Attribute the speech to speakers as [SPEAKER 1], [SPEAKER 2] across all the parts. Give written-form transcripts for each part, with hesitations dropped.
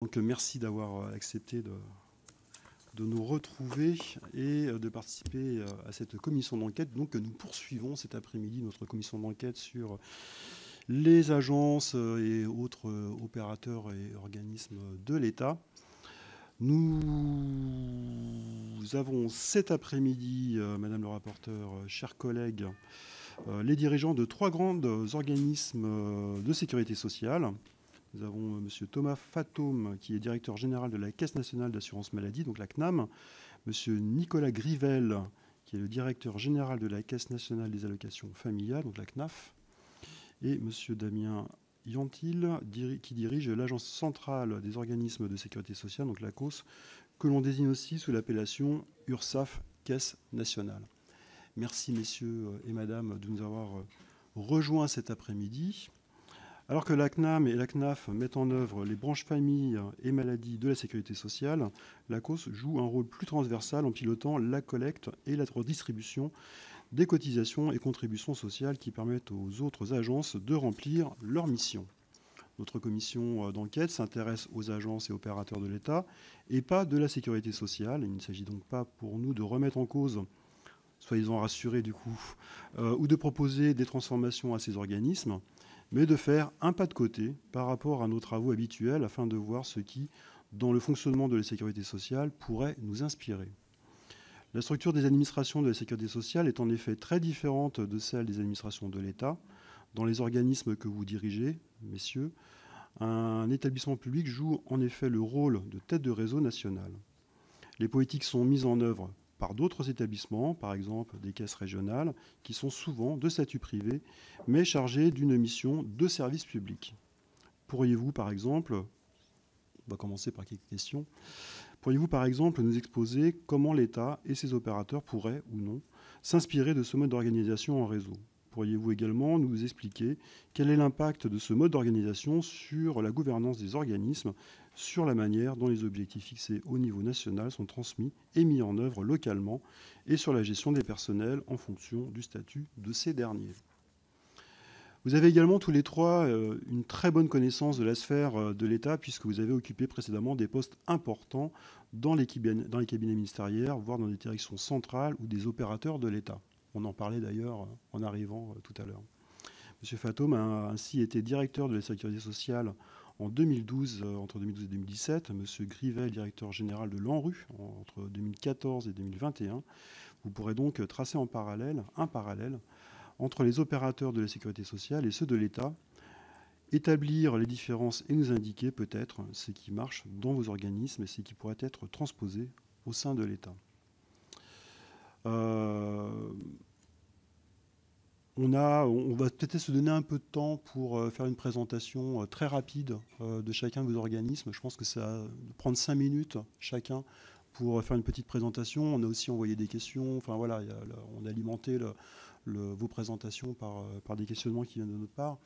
[SPEAKER 1] Donc merci d'avoir accepté de nous retrouver et de participer à cette commission d'enquête. Donc nous poursuivons cet après-midi notre commission d'enquête sur les agences et autres opérateurs et organismes de l'État. Nous avons cet après-midi, Madame le rapporteur, chers collègues, les dirigeants de 3 grands organismes de sécurité sociale. Nous avons M. Thomas Fatome, qui est directeur général de la Caisse nationale d'assurance maladie, donc la CNAM. M. Nicolas Grivel, qui est le directeur général de la Caisse nationale des allocations familiales, donc la CNAF. Et M. Damien Yantil, qui dirige l'Agence centrale des organismes de sécurité sociale, donc la COS, que l'on désigne aussi sous l'appellation URSSAF Caisse nationale. Merci, messieurs et madame, de nous avoir rejoints cet après-midi. Alors que la CNAM et la CNAF mettent en œuvre les branches famille et maladie de la sécurité sociale, la COS joue un rôle plus transversal en pilotant la collecte et la redistribution des cotisations et contributions sociales qui permettent aux autres agences de remplir leur mission. Notre commission d'enquête s'intéresse aux agences et opérateurs de l'État et pas de la sécurité sociale. Il ne s'agit donc pas pour nous de remettre en cause, soyez-en rassurés du coup, ou de proposer des transformations à ces organismes, mais de faire un pas de côté par rapport à nos travaux habituels afin de voir ce qui, dans le fonctionnement de la sécurité sociale, pourrait nous inspirer. La structure des administrations de la sécurité sociale est en effet très différente de celle des administrations de l'État. Dans les organismes que vous dirigez, messieurs, un établissement public joue en effet le rôle de tête de réseau national. Les politiques sont mises en œuvre par d'autres établissements, par exemple des caisses régionales, qui sont souvent de statut privé, mais chargées d'une mission de service public. Pourriez-vous, par exemple, on va commencer par quelques questions, pourriez-vous, par exemple, nous exposer comment l'État et ses opérateurs pourraient, ou non, s'inspirer de ce mode d'organisation en réseau? Pourriez-vous également nous expliquer quel est l'impact de ce mode d'organisation sur la gouvernance des organismes, sur la manière dont les objectifs fixés au niveau national sont transmis et mis en œuvre localement, et sur la gestion des personnels en fonction du statut de ces derniers? Vous avez également tous les trois une très bonne connaissance de la sphère de l'État, puisque vous avez occupé précédemment des postes importants dans les cabinets ministériels, voire dans des directions centrales ou des opérateurs de l'État. On en parlait d'ailleurs en arrivant tout à l'heure. M. Fatome a ainsi été directeur de la sécurité sociale en 2012, entre 2012 et 2017. M. Grivel, directeur général de l'ANRU entre 2014 et 2021. Vous pourrez donc tracer un parallèle entre les opérateurs de la sécurité sociale et ceux de l'État, établir les différences et nous indiquer peut-être ce qui marche dans vos organismes et ce qui pourrait être transposé au sein de l'État. On va peut-être se donner un peu de temps pour faire une présentation très rapide de chacun de vos organismes. Je pense que ça va prendre 5 minutes chacun pour faire une petite présentation. On a aussi envoyé des questions. Enfin voilà, on a alimenté vos présentations par des questionnements qui viennent de notre part.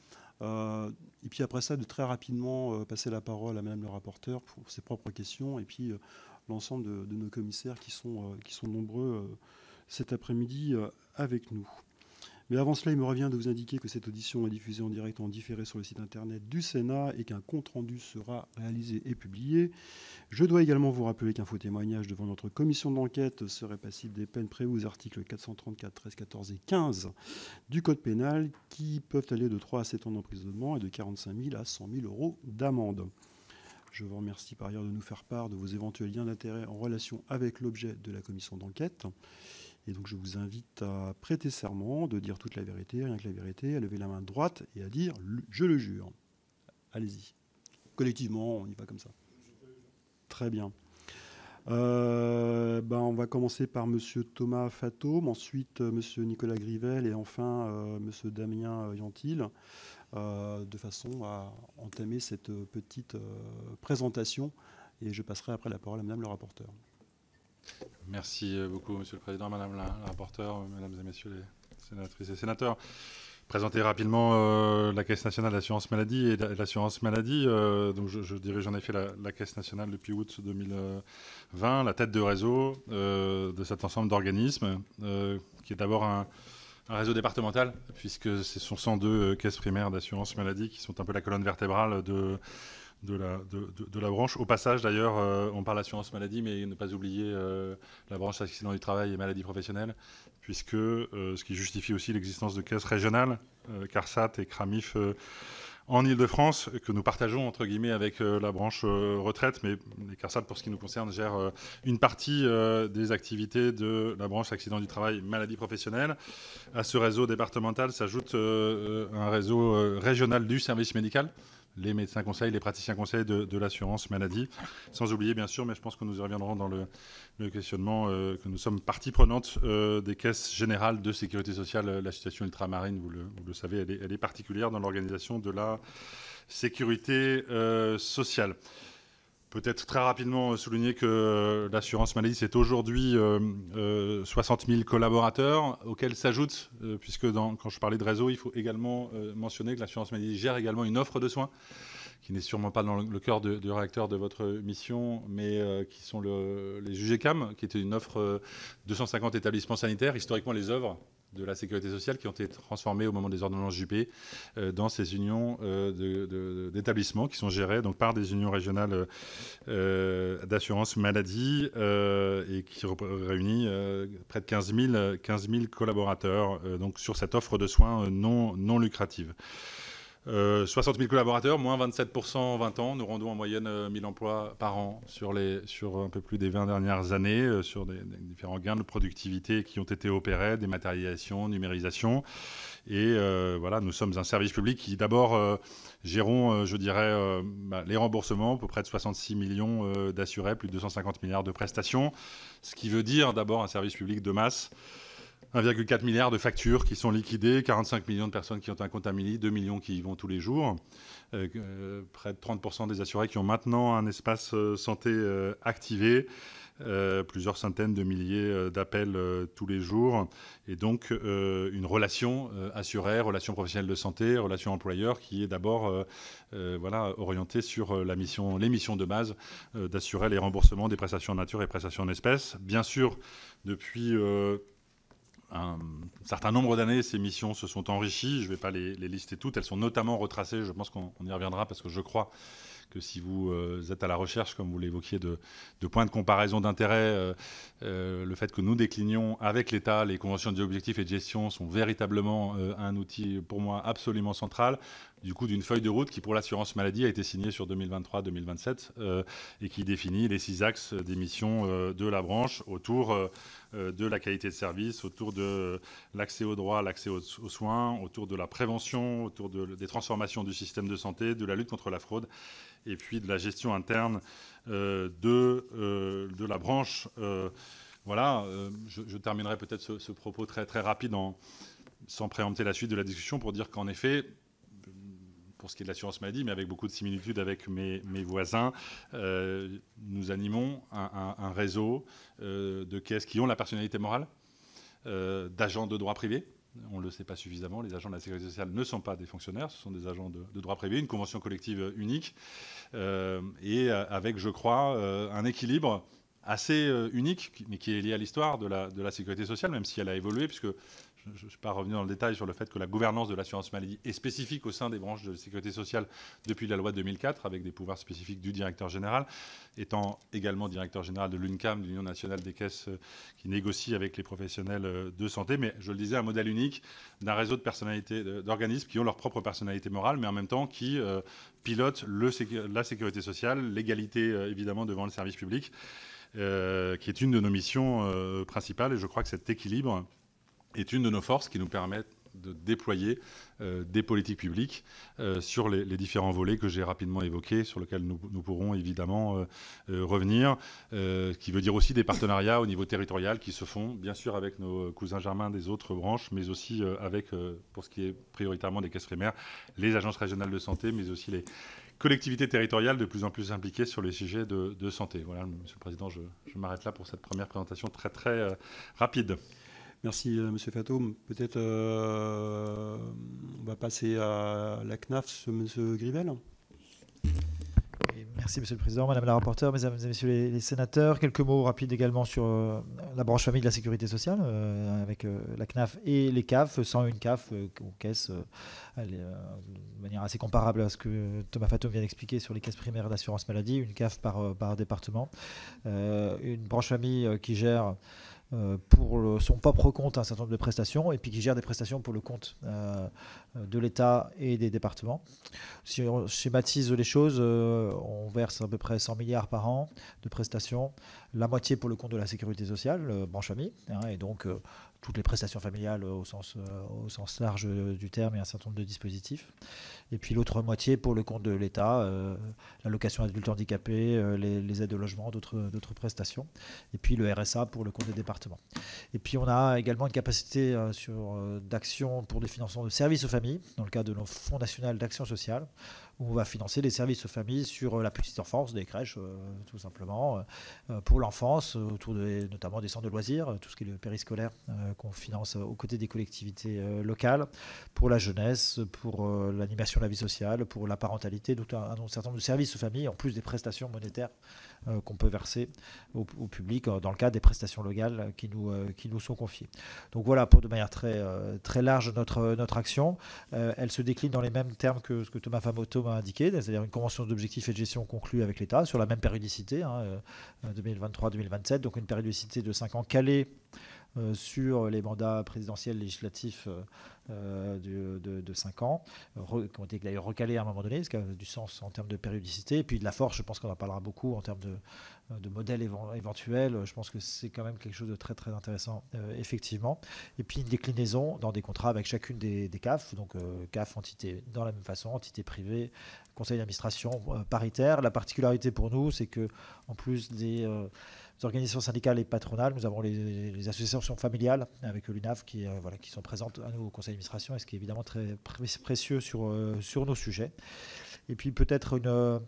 [SPEAKER 1] Et puis après ça, de très rapidement passer la parole à Madame le rapporteur pour ses propres questions. Et puis l'ensemble de nos commissaires qui sont nombreux cet après-midi avec nous. Mais avant cela, il me revient de vous indiquer que cette audition est diffusée en direct en différé sur le site internet du Sénat et qu'un compte-rendu sera réalisé et publié. Je dois également vous rappeler qu'un faux témoignage devant notre commission d'enquête serait passible des peines prévues aux articles 434, 13, 14 et 15 du Code pénal qui peuvent aller de 3 à 7 ans d'emprisonnement et de 45 000 à 100 000 euros d'amende. Je vous remercie par ailleurs de nous faire part de vos éventuels liens d'intérêt en relation avec l'objet de la commission d'enquête. Et donc je vous invite à prêter serment, de dire toute la vérité, rien que la vérité, à lever la main droite et à dire « je le jure ». Allez-y. Collectivement, on y va comme ça. Très bien. On va commencer par M. Thomas Fatome, ensuite M. Nicolas Grivel et enfin M. Damien Yantil, de façon à entamer cette petite présentation. Et je passerai après la parole à Mme le rapporteur.
[SPEAKER 2] Merci beaucoup, Monsieur le Président, Madame la rapporteure, Mesdames et Messieurs les sénatrices et sénateurs. Présenter rapidement la Caisse nationale d'assurance maladie et l'assurance maladie. Donc je dirige en effet la Caisse nationale depuis août 2020, la tête de réseau de cet ensemble d'organismes, qui est d'abord un réseau départemental, puisque ce sont 102 caisses primaires d'assurance maladie qui sont un peu la colonne vertébrale de la branche. Au passage, d'ailleurs, on parle assurance maladie, mais ne pas oublier la branche accident du travail et maladie professionnelle, puisque ce qui justifie aussi l'existence de caisses régionales, CARSAT et CRAMIF, en Ile-de-France, que nous partageons entre guillemets avec la branche retraite, mais les CARSAT, pour ce qui nous concerne, gèrent une partie des activités de la branche accident du travail, maladie professionnelle. À ce réseau départemental s'ajoute un réseau régional du service médical, les médecins conseils, les praticiens conseils de l'assurance maladie, sans oublier bien sûr, mais je pense que nous y reviendrons dans le questionnement, que nous sommes partie prenante des caisses générales de sécurité sociale. La situation ultramarine, vous le savez, elle est particulière dans l'organisation de la sécurité sociale. Peut-être très rapidement souligner que l'assurance maladie, c'est aujourd'hui 60 000 collaborateurs, auxquels s'ajoute, puisque quand je parlais de réseau, il faut également mentionner que l'assurance maladie gère également une offre de soins, qui n'est sûrement pas dans le cœur du réacteur de votre mission, mais qui sont les UGCAM, qui était une offre 250 établissements sanitaires, historiquement les œuvres de la sécurité sociale, qui ont été transformées au moment des ordonnances Juppé dans ces unions d'établissements qui sont gérés donc, par des unions régionales d'assurance maladie et qui réunit près de 15 000 collaborateurs donc, sur cette offre de soins non lucrative. 60 000 collaborateurs, moins 27% en 20 ans. Nous rendons en moyenne 1000 emplois par an sur un peu plus des 20 dernières années, sur des différents gains de productivité qui ont été opérés, dématérialisation, numérisation. Et voilà, nous sommes un service public qui d'abord gérons, je dirais, les remboursements, à peu près de 66 millions d'assurés, plus de 250 milliards de prestations. Ce qui veut dire d'abord un service public de masse. 1,4 milliard de factures qui sont liquidées, 45 millions de personnes qui ont un compte Amélie, 2 millions qui y vont tous les jours, près de 30% des assurés qui ont maintenant un espace santé activé, plusieurs centaines de milliers d'appels tous les jours, et donc une relation assurée, relation professionnelle de santé, relation employeur qui est d'abord voilà, orientée sur les missions de base d'assurer les remboursements des prestations en nature et prestations en espèces. Bien sûr, depuis un certain nombre d'années, ces missions se sont enrichies. Je ne vais pas les lister toutes. Elles sont notamment retracées. Je pense qu'on y reviendra parce que je crois que si vous êtes à la recherche, comme vous l'évoquiez, de points de comparaison d'intérêt, le fait que nous déclinions avec l'État les conventions d'objectifs et de gestion sont véritablement un outil pour moi absolument central. Du coup, d'une feuille de route qui, pour l'assurance maladie, a été signée sur 2023-2027 et qui définit les 6 axes des missions de la branche autour de la qualité de service, autour de l'accès aux droits, l'accès aux soins, autour de la prévention, autour des transformations du système de santé, de la lutte contre la fraude et puis de la gestion interne de la branche. Voilà, je terminerai peut-être ce propos très, très rapide sans préempter la suite de la discussion pour dire qu'en effet, pour ce qui est de l'assurance maladie, mais avec beaucoup de similitudes avec mes voisins, nous animons un réseau de caisses qui ont la personnalité morale, d'agents de droit privé. On ne le sait pas suffisamment, les agents de la sécurité sociale ne sont pas des fonctionnaires, ce sont des agents de droit privé, une convention collective unique, et avec, je crois, un équilibre assez unique, mais qui est lié à l'histoire de la sécurité sociale, même si elle a évolué, puisque je ne vais pas revenir dans le détail sur le fait que la gouvernance de l'assurance maladie est spécifique au sein des branches de sécurité sociale depuis la loi 2004, avec des pouvoirs spécifiques du directeur général, étant également directeur général de l'UNCAM, de l'Union nationale des caisses, qui négocie avec les professionnels de santé. Mais je le disais, un modèle unique d'un réseau de personnalités, d'organismes qui ont leur propre personnalité morale, mais en même temps qui pilotent la sécurité sociale, l'égalité évidemment devant le service public, qui est une de nos missions principales. Et je crois que cet équilibre est une de nos forces qui nous permettent de déployer des politiques publiques sur les différents volets que j'ai rapidement évoqués, sur lesquels nous pourrons évidemment revenir, qui veut dire aussi des partenariats au niveau territorial qui se font, bien sûr, avec nos cousins germains des autres branches, mais aussi avec, pour ce qui est prioritairement des caisses primaires, les agences régionales de santé, mais aussi les collectivités territoriales de plus en plus impliquées sur les sujets de santé. Voilà, Monsieur le Président, je m'arrête là pour cette première présentation très, très rapide.
[SPEAKER 1] Merci, Monsieur Fatoum. Peut-être on va passer à la CNAF, Monsieur Grivel.
[SPEAKER 3] Merci Monsieur le Président, Madame la rapporteure, Mesdames et Messieurs les sénateurs. Quelques mots rapides également sur la branche famille de la sécurité sociale avec la CNAF et les CAF, 101 CAF aux caisses de manière assez comparable à ce que Thomas Fatoum vient d'expliquer sur les caisses primaires d'assurance maladie, une CAF par département. Une branche famille qui gère pour son propre compte un certain nombre de prestations et puis qui gère des prestations pour le compte de l'État et des départements. Si on schématise les choses, on verse à peu près 100 milliards par an de prestations, la moitié pour le compte de la sécurité sociale, branche famille, et donc toutes les prestations familiales au sens large du terme et un certain nombre de dispositifs. Et puis l'autre moitié pour le compte de l'État, l'allocation adultes handicapés, les aides au logement, d'autres prestations. Et puis le RSA pour le compte des départements. Et puis on a également une capacité d'action pour des financements de services aux familles, dans le cadre de nos fonds national d'action sociale, où on va financer les services aux familles sur la petite enfance, des crèches tout simplement, pour l'enfance, autour notamment des centres de loisirs, tout ce qui est le périscolaire qu'on finance aux côtés des collectivités locales, pour la jeunesse, pour l'animation de la vie sociale, pour la parentalité, donc un certain nombre de services aux familles, en plus des prestations monétaires qu'on peut verser au public dans le cadre des prestations locales qui nous sont confiées. Donc voilà, pour de manière très large notre action. Elle se décline dans les mêmes termes que ce que Thomas Fatoum a indiqué, c'est-à-dire une convention d'objectifs et de gestion conclue avec l'État sur la même périodicité, 2023-2027, donc une périodicité de 5 ans calée sur les mandats présidentiels législatifs de 5 ans, qui ont été d'ailleurs recalés à un moment donné, ce qui a du sens en termes de périodicité. Et puis de la force, je pense qu'on en parlera beaucoup en termes de modèles éventuels. Je pense que c'est quand même quelque chose de très très intéressant, effectivement. Et puis une déclinaison dans des contrats avec chacune des CAF, donc CAF, entité dans la même façon, entité privée, conseil d'administration paritaire. La particularité pour nous, c'est que en plus des organisations syndicales et patronales, nous avons les associations familiales avec l'UNAF qui sont présentes à nous au conseil d'administration, et ce qui est évidemment très précieux sur nos sujets. Et puis peut-être une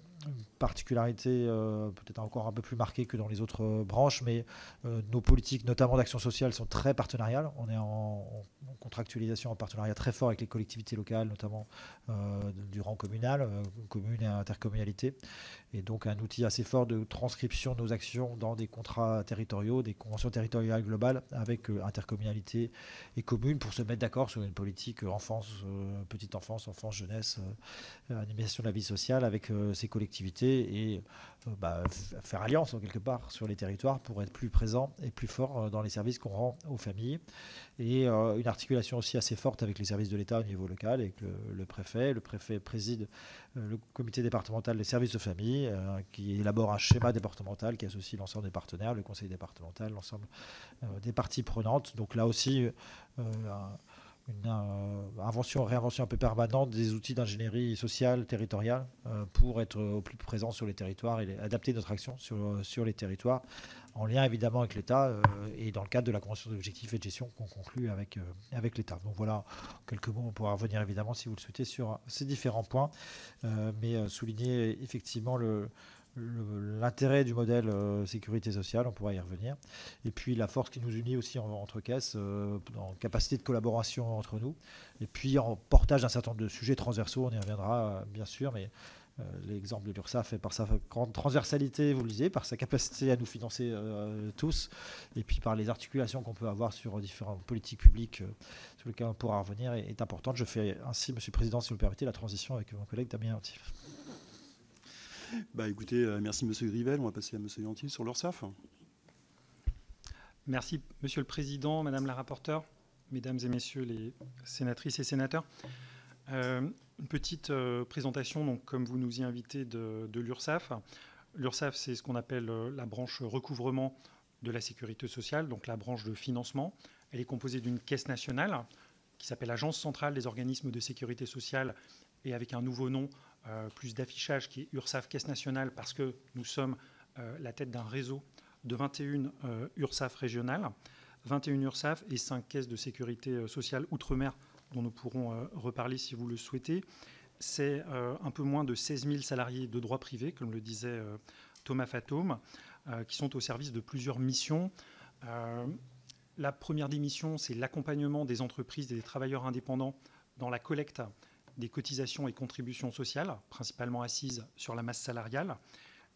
[SPEAKER 3] particularité peut-être encore un peu plus marquée que dans les autres branches, mais nos politiques, notamment d'action sociale, sont très partenariales. On est en contractualisation, en partenariat très fort avec les collectivités locales, notamment du rang communal, communes et intercommunalités. Et donc un outil assez fort de transcription de nos actions dans des contrats territoriaux, des conventions territoriales globales avec intercommunalités et communes pour se mettre d'accord sur une politique enfance, petite enfance, jeunesse, animation de la vie sociale avec ces collectivités et faire alliance en quelque part sur les territoires pour être plus présent et plus fort dans les services qu'on rend aux familles. Et une articulation aussi assez forte avec les services de l'État au niveau local, avec le préfet. Le préfet préside le comité départemental des services de famille qui élabore un schéma départemental qui associe l'ensemble des partenaires, le conseil départemental, l'ensemble des parties prenantes. Donc là aussi, une réinvention un peu permanente des outils d'ingénierie sociale territoriale pour être au plus présent sur les territoires et adapter notre action sur les territoires, en lien évidemment avec l'État et dans le cadre de la convention d'objectifs et de gestion qu'on conclut avec l'État. Donc voilà, en quelques mots, on pourra revenir évidemment si vous le souhaitez sur ces différents points, mais souligner effectivement l'intérêt du modèle sécurité sociale, on pourra y revenir. Et puis la force qui nous unit aussi entre caisses, en capacité de collaboration entre nous. Et puis en portage d'un certain nombre de sujets transversaux, on y reviendra bien sûr, mais l'exemple de l'URSSAF est par sa grande transversalité, vous le disiez, par sa capacité à nous financer tous, et puis par les articulations qu'on peut avoir sur différentes politiques publiques sur lesquelles on pourra revenir, est importante. Je fais ainsi, Monsieur le Président, si vous le permettez, la transition avec mon collègue Damien Antil.
[SPEAKER 1] Écoutez, merci Monsieur Grivel. On va passer à Monsieur Antil sur l'URSSAF.
[SPEAKER 4] Merci Monsieur le Président, Madame la rapporteure, Mesdames et Messieurs les sénatrices et sénateurs. Une petite présentation, donc, comme vous nous y invitez, de l'URSSAF. L'URSSAF, c'est ce qu'on appelle la branche recouvrement de la sécurité sociale, donc la branche de financement. Elle est composée d'une caisse nationale qui s'appelle Agence centrale des organismes de sécurité sociale, et avec un nouveau nom, plus d'affichage, qui est URSSAF Caisse nationale, parce que nous sommes la tête d'un réseau de 21 URSSAF régionales, 21 URSSAF et 5 caisses de sécurité sociale outre-mer, dont nous pourrons reparler si vous le souhaitez. C'est un peu moins de 16 000 salariés de droit privé, comme le disait Thomas Fatoum, qui sont au service de plusieurs missions. La première des missions, c'est l'accompagnement des entreprises et des travailleurs indépendants dans la collecte des cotisations et contributions sociales, principalement assises sur la masse salariale.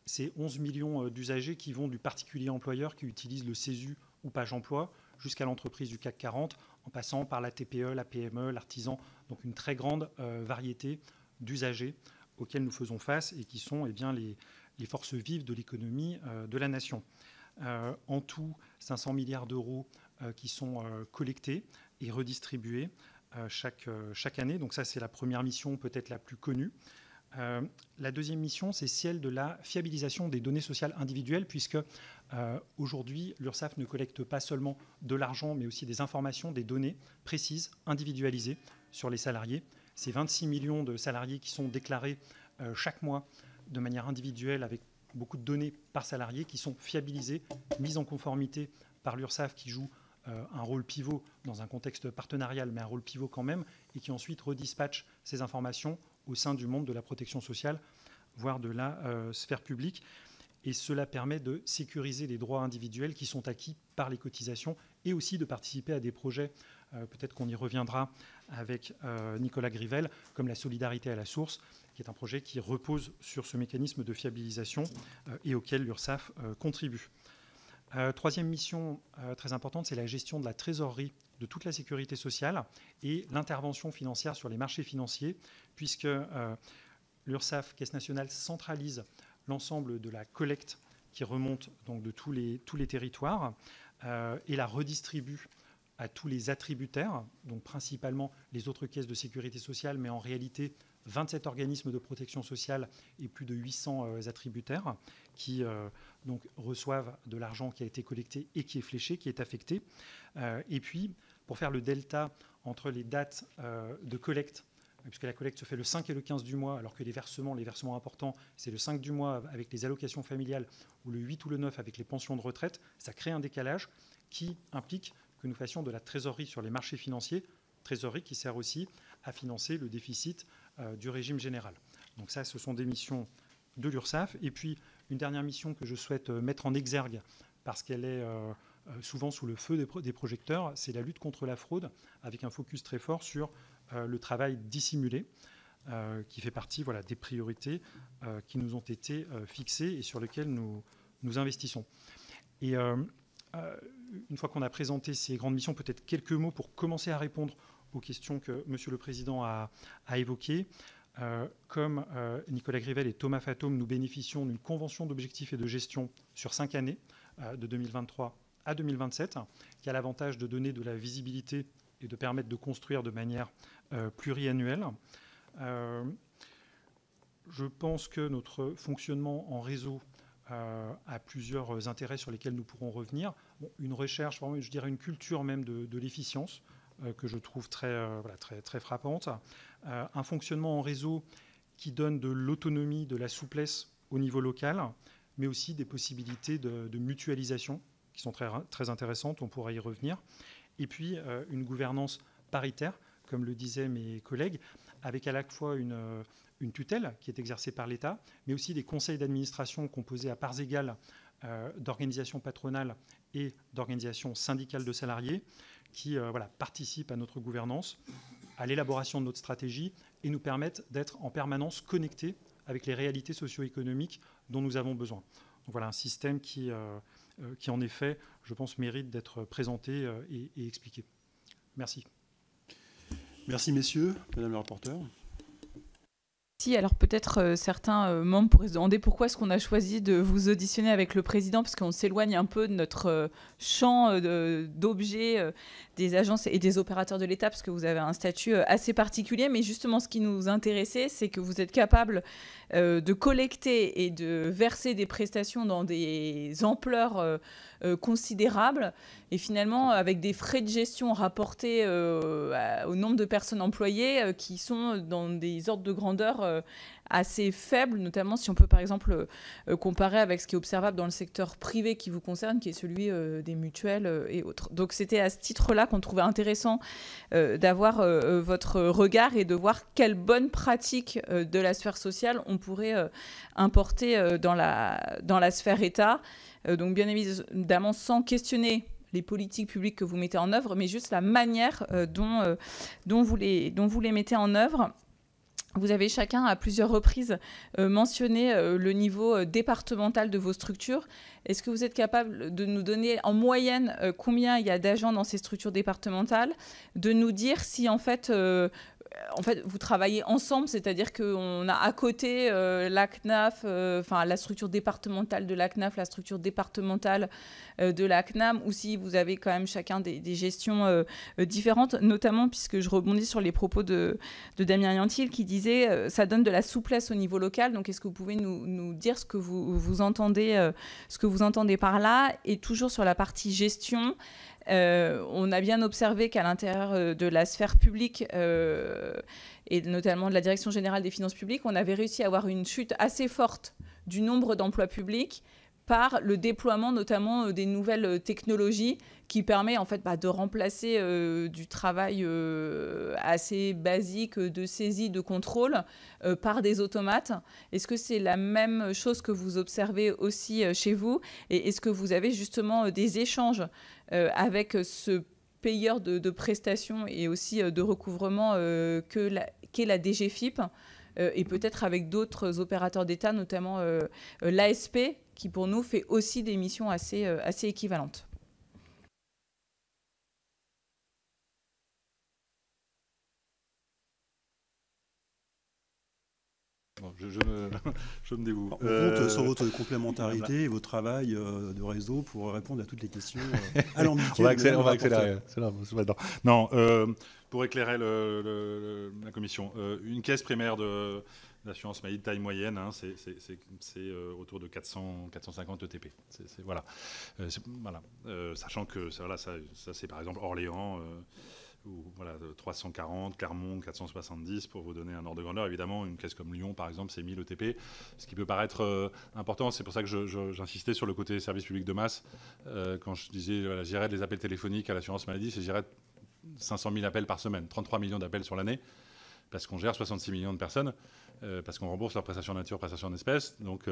[SPEAKER 4] C'est 11 millions d'usagers qui vont du particulier employeur qui utilise le CESU ou Page Emploi jusqu'à l'entreprise du CAC 40, en passant par la TPE, la PME, l'artisan. Donc une très grande variété d'usagers auxquels nous faisons face et qui sont les forces vives de l'économie de la nation. En tout, 500 milliards d'euros qui sont collectés et redistribués chaque année. Donc ça, c'est la première mission, peut-être la plus connue. La deuxième mission, c'est celle de la fiabilisation des données sociales individuelles, puisque aujourd'hui, l'URSSAF ne collecte pas seulement de l'argent, mais aussi des informations, des données précises, individualisées sur les salariés. C'est 26 millions de salariés qui sont déclarés chaque mois de manière individuelle, avec beaucoup de données par salarié, qui sont fiabilisées, mises en conformité par l'URSSAF, qui joue un rôle pivot dans un contexte partenarial, mais un rôle pivot quand même, et qui ensuite redispatche ces informations au sein du monde de la protection sociale, voire de la sphère publique. Et cela permet de sécuriser les droits individuels qui sont acquis par les cotisations et aussi de participer à des projets, peut-être qu'on y reviendra avec Nicolas Grivel, comme la solidarité à la source, qui est un projet qui repose sur ce mécanisme de fiabilisation et auquel l'URSSAF contribue. Troisième mission très importante, c'est la gestion de la trésorerie de toute la sécurité sociale et l'intervention financière sur les marchés financiers, puisque l'URSSAF, Caisse nationale, centralise l'ensemble de la collecte qui remonte donc de tous les territoires et la redistribue à tous les attributaires, donc principalement les autres caisses de sécurité sociale, mais en réalité 27 organismes de protection sociale et plus de 800 attributaires qui donc reçoivent de l'argent qui a été collecté et qui est fléché, qui est affecté. Et puis, pour faire le delta entre les dates de collecte, puisque la collecte se fait le 5 et le 15 du mois, alors que les versements importants, c'est le 5 du mois avec les allocations familiales ou le 8 ou le 9 avec les pensions de retraite, ça crée un décalage qui implique que nous fassions de la trésorerie sur les marchés financiers, trésorerie qui sert aussi à financer le déficit du régime général. Donc ça, ce sont des missions de l'URSSAF. Et puis, une dernière mission que je souhaite mettre en exergue, parce qu'elle est souvent sous le feu des projecteurs, c'est la lutte contre la fraude, avec un focus très fort sur le travail dissimulé, qui fait partie des priorités qui nous ont été fixées et sur lesquelles nous investissons. Et une fois qu'on a présenté ces grandes missions, peut-être quelques mots pour commencer à répondre aux questions que Monsieur le Président a évoquées. Comme Nicolas Grivel et Thomas Fatome, nous bénéficions d'une convention d'objectifs et de gestion sur 5 années, de 2023 à 2027, qui a l'avantage de donner de la visibilité et de permettre de construire de manière pluriannuelle. Je pense que notre fonctionnement en réseau a plusieurs intérêts sur lesquels nous pourrons revenir. Bon, une recherche, je dirais une culture même de l'efficience que je trouve très frappante. Un fonctionnement en réseau qui donne de l'autonomie, de la souplesse au niveau local, mais aussi des possibilités de mutualisation qui sont très intéressantes, on pourra y revenir. Et puis une gouvernance paritaire, comme le disaient mes collègues, avec à la fois une tutelle qui est exercée par l'État, mais aussi des conseils d'administration composés à parts égales d'organisations patronales et d'organisations syndicales de salariés qui participent à notre gouvernance, à l'élaboration de notre stratégie et nous permettent d'être en permanence connectés avec les réalités socio-économiques dont nous avons besoin. Donc voilà un système qui en effet, je pense, mérite d'être présenté et expliqué. Merci.
[SPEAKER 1] Merci messieurs, madame la rapporteure.
[SPEAKER 5] Si, alors peut-être certains membres pourraient se demander pourquoi est-ce qu'on a choisi de vous auditionner avec le président, parce qu'on s'éloigne un peu de notre champ d'objets des agences et des opérateurs de l'État, parce que vous avez un statut assez particulier. Mais justement, ce qui nous intéressait, c'est que vous êtes capable de collecter et de verser des prestations dans des ampleurs considérables, et finalement avec des frais de gestion rapportés au nombre de personnes employées qui sont dans des ordres de grandeur assez faibles, notamment si on peut par exemple comparer avec ce qui est observable dans le secteur privé qui vous concerne, qui est celui des mutuelles et autres. Donc c'était à ce titre-là qu'on trouvait intéressant d'avoir votre regard et de voir quelles bonnes pratiques de la sphère sociale on pourrait importer dans la sphère État. Donc bien évidemment sans questionner les politiques publiques que vous mettez en œuvre, mais juste la manière dont vous les mettez en œuvre. Vous avez chacun à plusieurs reprises mentionné le niveau départemental de vos structures. Est-ce que vous êtes capable de nous donner en moyenne combien il y a d'agents dans ces structures départementales, de nous dire si en fait vous travaillez ensemble, c'est-à-dire qu'on a à côté la CNAF, la structure départementale de la CNAF, la structure départementale de la CNAM, ou si vous avez quand même chacun des gestions différentes, notamment puisque je rebondis sur les propos de Damien Yantil qui disait ça donne de la souplesse au niveau local. Donc, est-ce que vous pouvez nous dire ce que vous entendez, par là? Et toujours sur la partie gestion, on a bien observé qu'à l'intérieur de la sphère publique et notamment de la Direction générale des finances publiques, on avait réussi à avoir une chute assez forte du nombre d'emplois publics par le déploiement notamment des nouvelles technologies qui permet en fait de remplacer du travail assez basique de saisie, de contrôle par des automates. Est-ce que c'est la même chose que vous observez aussi chez vous? Et est-ce que vous avez justement des échanges avec ce payeur de prestations et aussi de recouvrement qu'est la DGFiP et peut-être avec d'autres opérateurs d'État, notamment l'ASP, qui pour nous fait aussi des missions assez équivalentes.
[SPEAKER 2] Bon, je me dévoue.
[SPEAKER 1] On compte sur votre complémentarité et votre travail de réseau pour répondre à toutes les questions alambiquées.
[SPEAKER 2] On va accélérer. Non, pour éclairer la commission, une caisse primaire d'assurance maladie de taille moyenne, hein, c'est autour de 450 ETP. Voilà. Sachant que ça c'est par exemple Orléans, ou 340, Clermont 470, pour vous donner un ordre de grandeur. Évidemment, une caisse comme Lyon, par exemple, c'est 1000 ETP, ce qui peut paraître important. C'est pour ça que j'insistais sur le côté service public de masse. Quand je disais, gérer des appels téléphoniques à l'assurance maladie, c'est gérer 500 000 appels par semaine, 33 millions d'appels sur l'année, parce qu'on gère 66 millions de personnes, parce qu'on rembourse leurs prestations en nature, prestations en espèces. Donc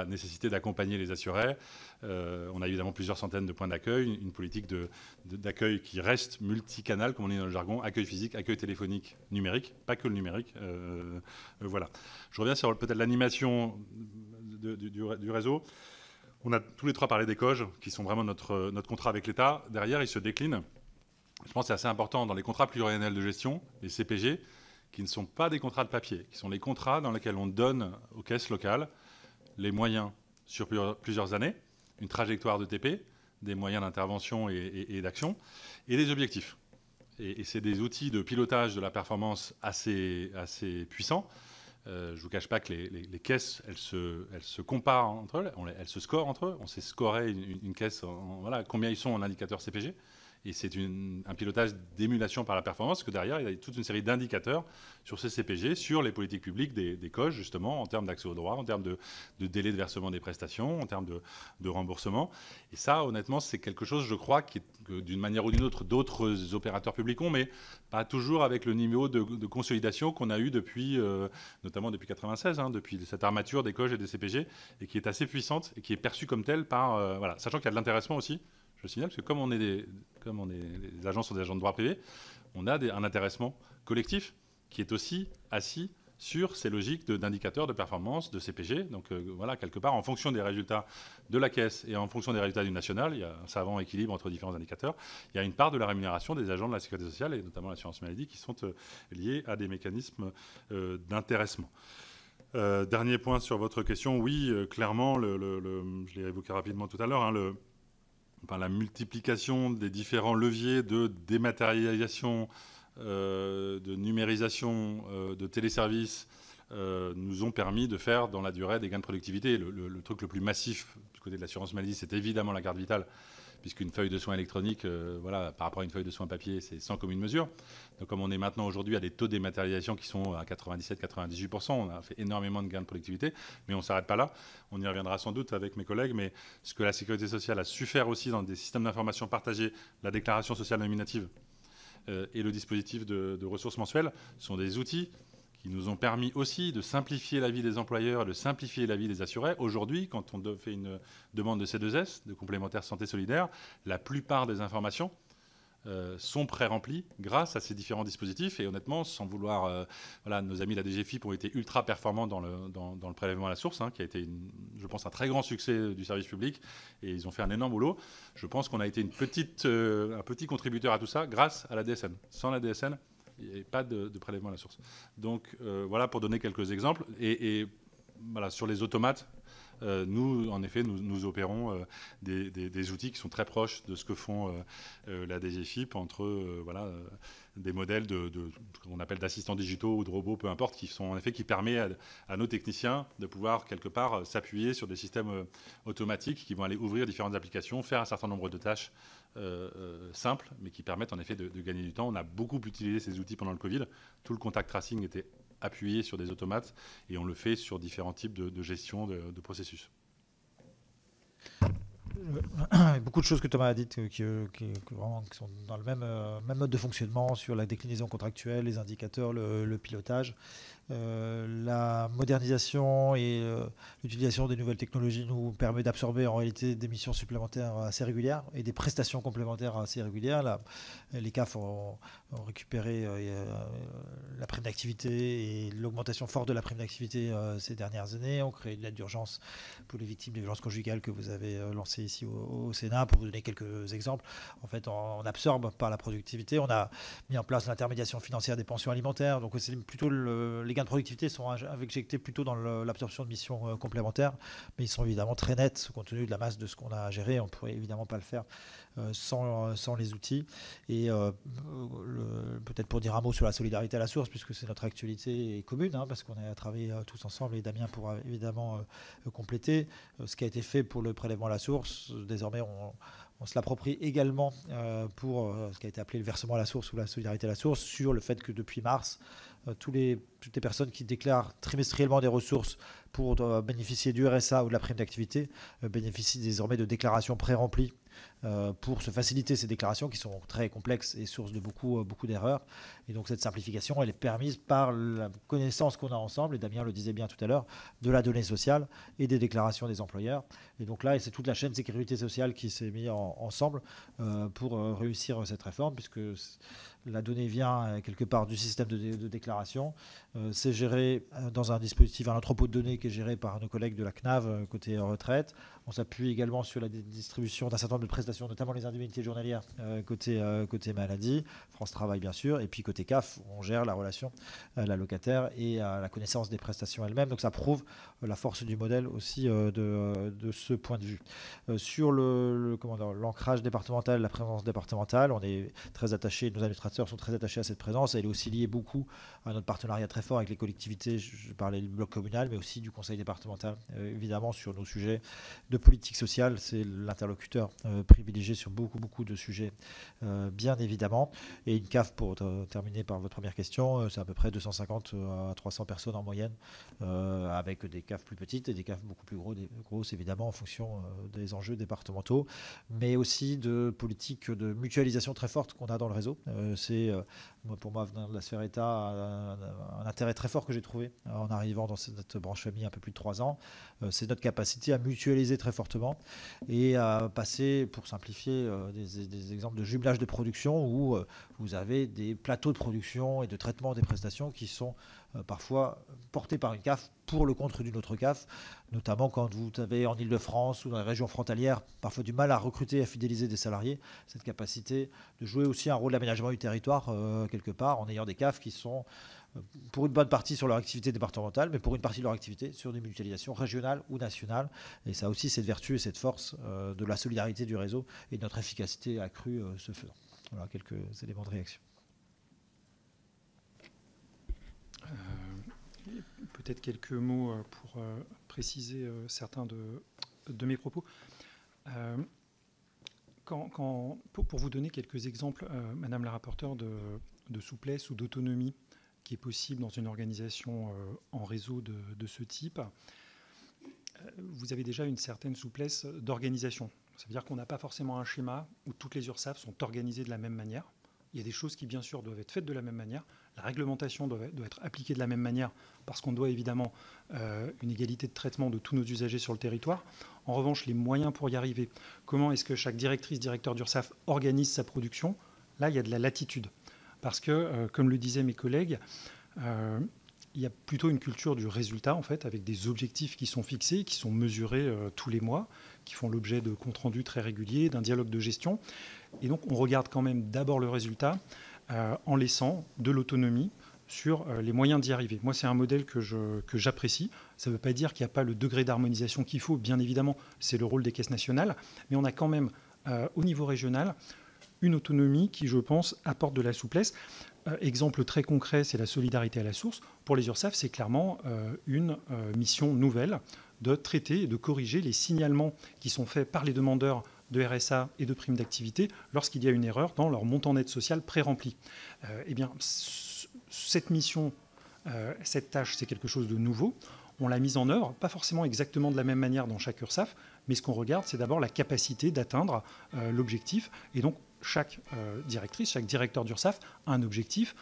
[SPEAKER 2] nécessité d'accompagner les assurés. On a évidemment plusieurs centaines de points d'accueil, une politique d'accueil qui reste multicanal, comme on dit dans le jargon, accueil physique, accueil téléphonique, numérique, pas que le numérique. Voilà. Je reviens sur peut-être l'animation du réseau. On a tous les trois parlé des COG, qui sont vraiment notre contrat avec l'État. Derrière, ils se déclinent. Je pense que c'est assez important dans les contrats pluriannuels de gestion, les CPG, qui ne sont pas des contrats de papier, qui sont les contrats dans lesquels on donne aux caisses locales les moyens sur plusieurs années, une trajectoire de TP, des moyens d'intervention et d'action, et des objectifs. Et c'est des outils de pilotage de la performance assez puissants. Je ne vous cache pas que les caisses, elles se comparent entre elles, elles se scorent entre eux. On sait scorer une caisse, combien ils sont en indicateur CPG. Et c'est un pilotage d'émulation par la performance, que derrière, il y a toute une série d'indicateurs sur ces CPG, sur les politiques publiques des COG, justement, en termes d'accès au droit, en termes de délai de versement des prestations, en termes de remboursement. Et ça, honnêtement, c'est quelque chose, je crois, que d'une manière ou d'une autre, d'autres opérateurs publics ont, mais pas toujours avec le niveau de consolidation qu'on a eu depuis, notamment depuis 1996, depuis cette armature des COG et des CPG, et qui est assez puissante, et qui est perçue comme telle par... sachant qu'il y a de l'intéressement aussi. Je signale, parce que comme les agents sont des agents de droit privé, on a un intéressement collectif qui est aussi assis sur ces logiques d'indicateurs de performance, de CPG. Donc quelque part, en fonction des résultats de la caisse et en fonction des résultats du national, il y a un savant équilibre entre différents indicateurs. Il y a une part de la rémunération des agents de la sécurité sociale, et notamment l'assurance maladie, qui sont liés à des mécanismes d'intéressement. Dernier point sur votre question, oui, clairement, je l'ai évoqué rapidement tout à l'heure, la multiplication des différents leviers de dématérialisation, de numérisation, de téléservices nous ont permis de faire dans la durée des gains de productivité. Le truc le plus massif du côté de l'assurance maladie, c'est évidemment la carte vitale, puisqu'une feuille de soins électronique, par rapport à une feuille de soins papier, c'est sans commune mesure. Donc comme on est maintenant aujourd'hui à des taux de dématérialisation qui sont à 97-98%, on a fait énormément de gains de productivité, mais on ne s'arrête pas là. On y reviendra sans doute avec mes collègues, mais ce que la sécurité sociale a su faire aussi dans des systèmes d'information partagés, la déclaration sociale nominative et le dispositif de ressources mensuelles sont des outils qui nous ont permis aussi de simplifier la vie des employeurs et de simplifier la vie des assurés. Aujourd'hui, quand on fait une demande de C2S, de complémentaire santé solidaire, la plupart des informations sont pré-remplis grâce à ces différents dispositifs. Et honnêtement, sans vouloir... voilà, nos amis de la DGFiP ont été ultra performants dans le prélèvement à la source, qui a été, je pense, un très grand succès du service public. Et ils ont fait un énorme boulot. Je pense qu'on a été un petit contributeur à tout ça grâce à la DSN. Sans la DSN, il n'y avait pas de prélèvement à la source. Donc voilà pour donner quelques exemples. Et voilà, sur les automates, nous, en effet, nous opérons des outils qui sont très proches de ce que font la DGFiP entre voilà, des modèles qu'on appelle d'assistants digitaux ou de robots, peu importe, qui permettent à nos techniciens de pouvoir quelque part s'appuyer sur des systèmes automatiques qui vont aller ouvrir différentes applications, faire un certain nombre de tâches simples, mais qui permettent en effet de gagner du temps. On a beaucoup utilisé ces outils pendant le Covid. Tout le contact tracing était appuyé sur des automates et on le fait sur différents types de gestion de processus.
[SPEAKER 3] Beaucoup de choses que Thomas a dites qui sont dans le même mode de fonctionnement sur la déclinaison contractuelle, les indicateurs, le pilotage. La modernisation et l'utilisation des nouvelles technologies nous permet d'absorber en réalité des missions supplémentaires assez régulières et des prestations complémentaires assez régulières. Là, les CAF ont récupéré la prime d'activité et l'augmentation forte de la prime d'activité ces dernières années. On crée une aide d'urgence pour les victimes de violences conjugales que vous avez lancée ici au Sénat. Pour vous donner quelques exemples, en fait, on absorbe par la productivité. On a mis en place l'intermédiation financière des pensions alimentaires. Donc, c'est plutôt les gains de productivité sont injectés plutôt dans l'absorption de missions complémentaires, mais ils sont évidemment très nets compte tenu de la masse de ce qu'on a à gérer. On ne pourrait évidemment pas le faire sans les outils. Et peut-être pour dire un mot sur la solidarité à la source, puisque c'est notre actualité commune, parce qu'on a travaillé tous ensemble et Damien pourra évidemment compléter. Ce qui a été fait pour le prélèvement à la source, désormais on se l'approprie également pour ce qui a été appelé le versement à la source ou la solidarité à la source, sur le fait que depuis mars, toutes les personnes qui déclarent trimestriellement des ressources pour bénéficier du RSA ou de la prime d'activité bénéficient désormais de déclarations pré-remplies pour se faciliter ces déclarations qui sont très complexes et source de beaucoup d'erreurs. Et donc cette simplification, elle est permise par la connaissance qu'on a ensemble, et Damien le disait bien tout à l'heure, de la donnée sociale et des déclarations des employeurs. Et donc là, c'est toute la chaîne sécurité sociale qui s'est mise ensemble pour réussir cette réforme, puisque la donnée vient quelque part du système de déclaration. C'est géré dans un dispositif, un entrepôt de données qui est géré par nos collègues de la CNAV côté retraite. On s'appuie également sur la distribution d'un certain nombre de prestations, notamment les indemnités journalières côté maladie, France Travail bien sûr, et puis côté CAF, on gère la relation à la locataire et à la connaissance des prestations elles-mêmes. Donc ça prouve la force du modèle aussi de ce point de vue. Sur l'ancrage départemental, la présence départementale, on est très attaché, nos administrateurs sont très attachés à cette présence. Elle est aussi liée beaucoup à notre partenariat très fort avec les collectivités. Je parlais du bloc communal, mais aussi du conseil départemental, évidemment, sur nos sujets de politique sociale. C'est l'interlocuteur privilégié sur beaucoup de sujets, bien évidemment. Et une CAF, pour terminer par votre première question, c'est à peu près 250 à 300 personnes en moyenne, avec des CAF plus petites et des CAF beaucoup plus grosses, évidemment, en fonction des enjeux départementaux, mais aussi de politiques de mutualisation très forte qu'on a dans le réseau. Pour moi, venant de la sphère État, un intérêt très fort que j'ai trouvé en arrivant dans cette branche famille un peu plus de 3 ans. C'est notre capacité à mutualiser très fortement et à passer, pour simplifier, des exemples de jumelage de production où vous avez des plateaux de production et de traitement des prestations qui sont parfois portés par une CAF pour le compte d'une autre CAF, notamment quand vous avez en Ile-de-France ou dans les régions frontalières parfois du mal à recruter et à fidéliser des salariés. Cette capacité de jouer aussi un rôle d'aménagement du territoire quelque part en ayant des CAF qui sont pour une bonne partie sur leur activité départementale, mais pour une partie de leur activité sur des mutualisations régionales ou nationales. Et ça aussi, cette vertu et cette force de la solidarité du réseau et de notre efficacité accrue se faisant. Voilà quelques éléments de réaction.
[SPEAKER 4] Peut-être quelques mots pour préciser certains de mes propos. Pour vous donner quelques exemples, Madame la rapporteure, de souplesse ou d'autonomie qui est possible dans une organisation en réseau de ce type, vous avez déjà une certaine souplesse d'organisation. Ça veut dire qu'on n'a pas forcément un schéma où toutes les URSSAF sont organisées de la même manière. Il y a des choses qui, bien sûr, doivent être faites de la même manière. La réglementation doit être appliquée de la même manière parce qu'on doit évidemment une égalité de traitement de tous nos usagers sur le territoire. En revanche, les moyens pour y arriver, comment est-ce que chaque directrice, directeur d'URSSAF organise sa production, Là, il y a de la latitude. Parce que, comme le disaient mes collègues, il y a plutôt une culture du résultat, en fait, avec des objectifs qui sont fixés, qui sont mesurés tous les mois, qui font l'objet de comptes rendus très réguliers, d'un dialogue de gestion. Et donc, on regarde quand même d'abord le résultat en laissant de l'autonomie sur les moyens d'y arriver. Moi, c'est un modèle que j'apprécie. Ça ne veut pas dire qu'il n'y a pas le degré d'harmonisation qu'il faut. Bien évidemment, c'est le rôle des caisses nationales. Mais on a quand même, au niveau régional, une autonomie qui, je pense, apporte de la souplesse. Exemple très concret, c'est la solidarité à la source. Pour les URSSAF, c'est clairement une mission nouvelle de traiter et de corriger les signalements qui sont faits par les demandeurs de RSA et de primes d'activité lorsqu'il y a une erreur dans leur montant d'aide sociale pré-rempli. Eh bien, cette mission, cette tâche, c'est quelque chose de nouveau. On l'a mise en œuvre, pas forcément exactement de la même manière dans chaque URSSAF, mais ce qu'on regarde, c'est d'abord la capacité d'atteindre l'objectif. Et donc, chaque directrice, chaque directeur d'URSSAF a un objectif,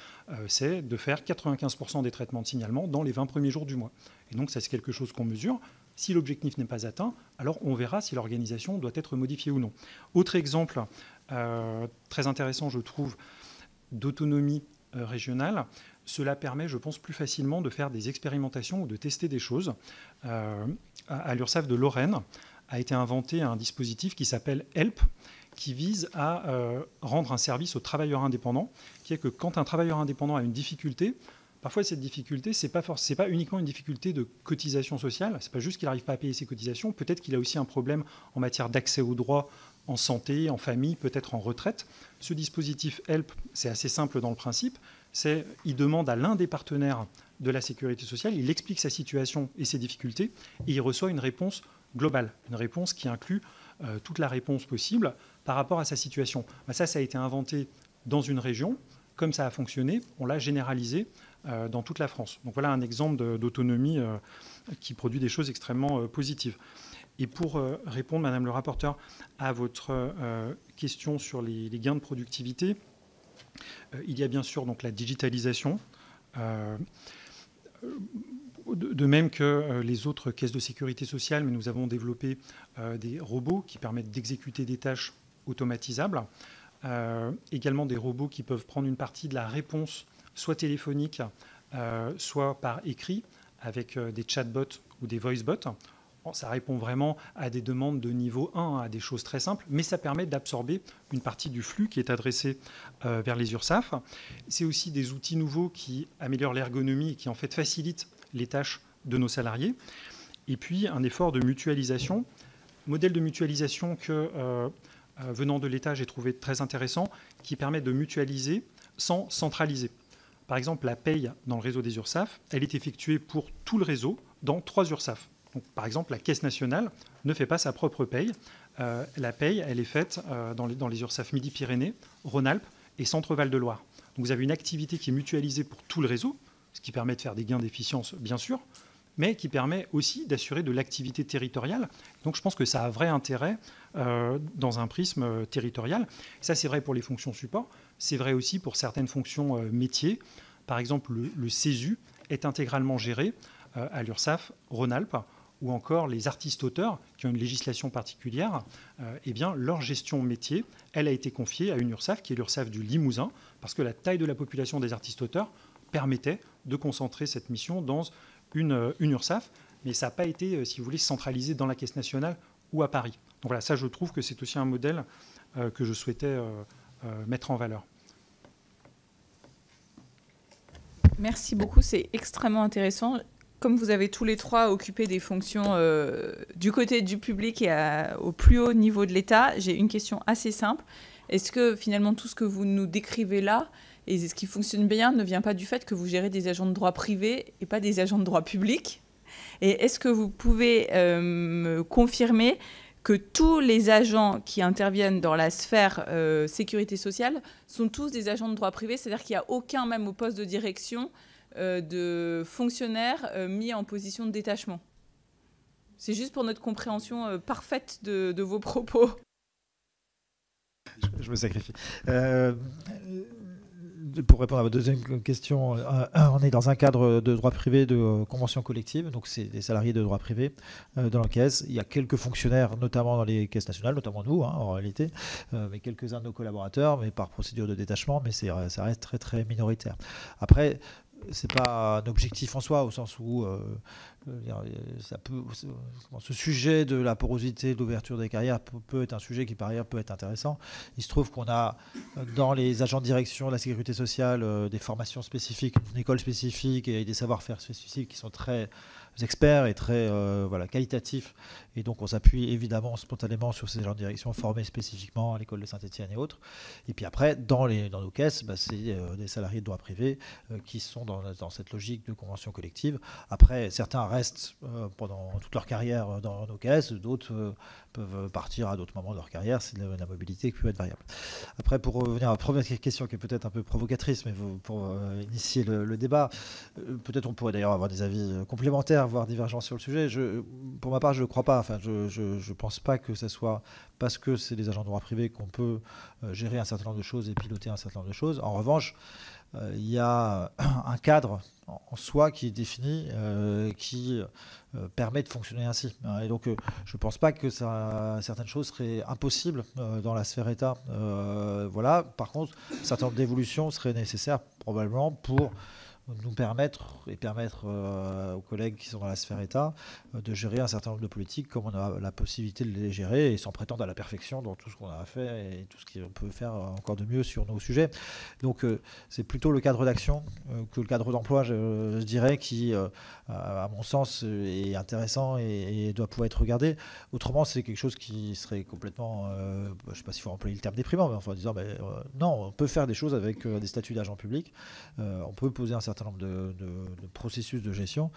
[SPEAKER 4] c'est de faire 95% des traitements de signalement dans les 20 premiers jours du mois. Et donc, ça, c'est quelque chose qu'on mesure. Si l'objectif n'est pas atteint, alors on verra si l'organisation doit être modifiée ou non. Autre exemple très intéressant, je trouve, d'autonomie régionale, cela permet, je pense, plus facilement de faire des expérimentations ou de tester des choses. À l'URSSAF de Lorraine a été inventé un dispositif qui s'appelle HELP, qui vise à rendre un service aux travailleurs indépendants, qui est que quand un travailleur indépendant a une difficulté, parfois cette difficulté, ce n'est pas uniquement une difficulté de cotisation sociale, ce n'est pas juste qu'il n'arrive pas à payer ses cotisations, peut-être qu'il a aussi un problème en matière d'accès aux droits en santé, en famille, peut-être en retraite. Ce dispositif HELP, c'est assez simple dans le principe, il demande à l'un des partenaires de la sécurité sociale, il explique sa situation et ses difficultés, et il reçoit une réponse globale, une réponse qui inclut toute la réponse possible par rapport à sa situation. Ça a été inventé dans une région. Comme ça a fonctionné, on l'a généralisé dans toute la France. Donc voilà un exemple d'autonomie qui produit des choses extrêmement positives. Et pour répondre, Madame le rapporteur, à votre question sur les gains de productivité, il y a bien sûr donc la digitalisation. De même que les autres caisses de sécurité sociale, mais nous avons développé des robots qui permettent d'exécuter des tâches automatisables. Également des robots qui peuvent prendre une partie de la réponse, soit téléphonique, soit par écrit, avec des chatbots ou des voicebots. Bon, ça répond vraiment à des demandes de niveau 1, à des choses très simples, mais ça permet d'absorber une partie du flux qui est adressé vers les URSSAF. C'est aussi des outils nouveaux qui améliorent l'ergonomie et qui en fait facilitent les tâches de nos salariés. Et puis un effort de mutualisation, modèle de mutualisation que, venant de l'État, j'ai trouvé très intéressant, qui permet de mutualiser sans centraliser. Par exemple, la paye dans le réseau des URSSAF, elle est effectuée pour tout le réseau dans 3 URSSAF. Donc, par exemple, la Caisse nationale ne fait pas sa propre paye. La paye, elle est faite dans les URSSAF Midi-Pyrénées, Rhône-Alpes et Centre-Val de Loire. Donc, vous avez une activité qui est mutualisée pour tout le réseau, ce qui permet de faire des gains d'efficience, bien sûr, mais qui permet aussi d'assurer de l'activité territoriale. Donc, je pense que ça a un vrai intérêt dans un prisme territorial. Ça, c'est vrai pour les fonctions support. C'est vrai aussi pour certaines fonctions métiers. Par exemple, le CESU est intégralement géré à l'URSSAF Rhône-Alpes, ou encore les artistes-auteurs qui ont une législation particulière, eh bien, leur gestion métier, elle a été confiée à une URSSAF qui est l'URSSAF du Limousin, parce que la taille de la population des artistes-auteurs permettait de concentrer cette mission dans une URSSAF, mais ça n'a pas été, si vous voulez, centralisé dans la Caisse nationale ou à Paris. Donc voilà, ça je trouve que c'est aussi un modèle que je souhaitais mettre en valeur.
[SPEAKER 5] Merci beaucoup, c'est extrêmement intéressant. Comme vous avez tous les trois occupé des fonctions du côté du public et au plus haut niveau de l'État, j'ai une question assez simple. Est-ce que finalement tout ce que vous nous décrivez là, et ce qui fonctionne bien, ne vient pas du fait que vous gérez des agents de droit privé et pas des agents de droit public? Et est-ce que vous pouvez me confirmer que tous les agents qui interviennent dans la sphère sécurité sociale sont tous des agents de droit privé? C'est-à-dire qu'il n'y a aucun, même au poste de direction, de fonctionnaires mis en position de détachement. C'est juste pour notre compréhension parfaite de vos propos.
[SPEAKER 3] Je me sacrifie. pour répondre à votre deuxième question, on est dans un cadre de droit privé de convention collective, donc c'est des salariés de droit privé dans la caisse. Il y a quelques fonctionnaires, notamment dans les caisses nationales, notamment nous en réalité, mais quelques-uns de nos collaborateurs, mais par procédure de détachement, mais ça reste très très minoritaire. Après, c'est pas un objectif en soi, au sens où ce sujet de la porosité, de l'ouverture des carrières peut être un sujet qui par ailleurs peut être intéressant. Il se trouve qu'on a dans les agents de direction de la sécurité sociale des formations spécifiques, une école spécifique et des savoir-faire spécifiques qui sont très experts et très qualitatifs. Et donc on s'appuie évidemment spontanément sur ces agents de direction formés spécifiquement à l'école de Saint-Étienne et autres. Et puis après, dans nos caisses, c'est des salariés de droit privé qui sont dans cette logique de convention collective. Après, certains restent pendant toute leur carrière dans nos caisses, d'autres peuvent partir à d'autres moments de leur carrière. C'est la mobilité qui peut être variable. Après, pour revenir à la première question qui est peut-être un peu provocatrice, mais pour initier le débat, peut-être on pourrait d'ailleurs avoir des avis complémentaires, voire divergents sur le sujet. Pour ma part, je ne crois pas. Enfin, je ne pense pas que ce soit parce que c'est des agents de droit privé qu'on peut gérer un certain nombre de choses et piloter un certain nombre de choses. En revanche, il y a un cadre en soi qui est défini, qui permet de fonctionner ainsi. Et donc, je ne pense pas que certaines choses seraient impossibles dans la sphère État. Voilà. Par contre, un certain nombre d'évolutions seraient nécessaires probablement pour nous permettre aux collègues qui sont dans la sphère État de gérer un certain nombre de politiques comme on a la possibilité de les gérer et sans prétendre à la perfection dans tout ce qu'on a à faire et tout ce qu'on peut faire encore de mieux sur nos sujets. Donc c'est plutôt le cadre d'action que le cadre d'emploi, je dirais, qui, à mon sens, est intéressant et doit pouvoir être regardé. Autrement, c'est quelque chose qui serait complètement, je ne sais pas s'il faut employer le terme déprimant, mais enfin en disant, non, on peut faire des choses avec des statuts d'agent public, on peut poser un certain nombre de processus de gestion,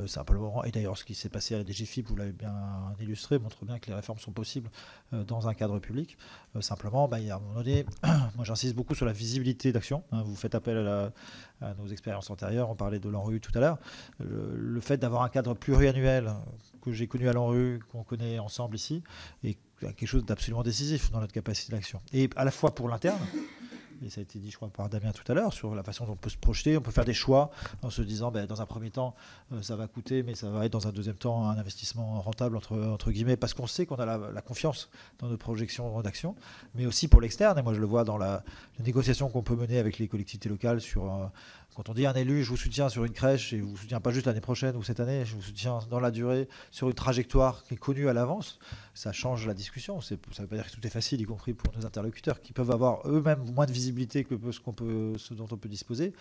[SPEAKER 3] simplement, et d'ailleurs ce qui s'est passé à la DGFiP, vous l'avez bien illustré, montre bien que les réformes sont possibles dans un cadre public. Simplement, il y a un moment donné, moi j'insiste beaucoup sur la visibilité d'action. Vous faites appel à nos expériences antérieures, on parlait de l'ANRU tout à l'heure. Le fait d'avoir un cadre pluriannuel que j'ai connu à l'ANRU, qu'on connaît ensemble ici, est quelque chose d'absolument décisif dans notre capacité d'action. Et à la fois pour l'interne, et ça a été dit, je crois, par Damien tout à l'heure, sur la façon dont on peut se projeter. On peut faire des choix en se disant, dans un premier temps, ça va coûter, mais ça va être dans un deuxième temps un investissement rentable, entre guillemets, parce qu'on sait qu'on a la confiance dans nos projections d'action, mais aussi pour l'externe. Et moi, je le vois dans la négociation qu'on peut mener avec les collectivités locales sur... Quand on dit un élu, je vous soutiens sur une crèche, et je ne vous soutiens pas juste l'année prochaine ou cette année, je vous soutiens dans la durée, sur une trajectoire qui est connue à l'avance, ça change la discussion. Ça ne veut pas dire que tout est facile, y compris pour nos interlocuteurs, qui peuvent avoir eux-mêmes moins de visibilité que ce dont on peut disposer.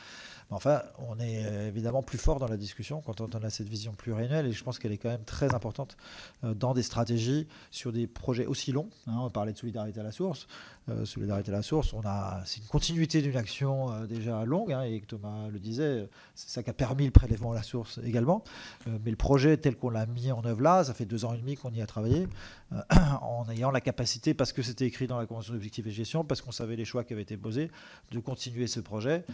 [SPEAKER 3] Mais enfin, on est évidemment plus fort dans la discussion quand on a cette vision pluriannuelle, et je pense qu'elle est quand même très importante dans des stratégies sur des projets aussi longs. On parlait de solidarité à la source. Solidarité à la source, c'est une continuité d'une action déjà longue, et Thomas le disait, c'est ça qui a permis le prélèvement à la source également. Mais le projet tel qu'on l'a mis en œuvre là, ça fait 2 ans et demi qu'on y a travaillé, en ayant la capacité, parce que c'était écrit dans la Convention d'objectifs et de gestion, parce qu'on savait les choix qui avaient été posés, de continuer ce projet,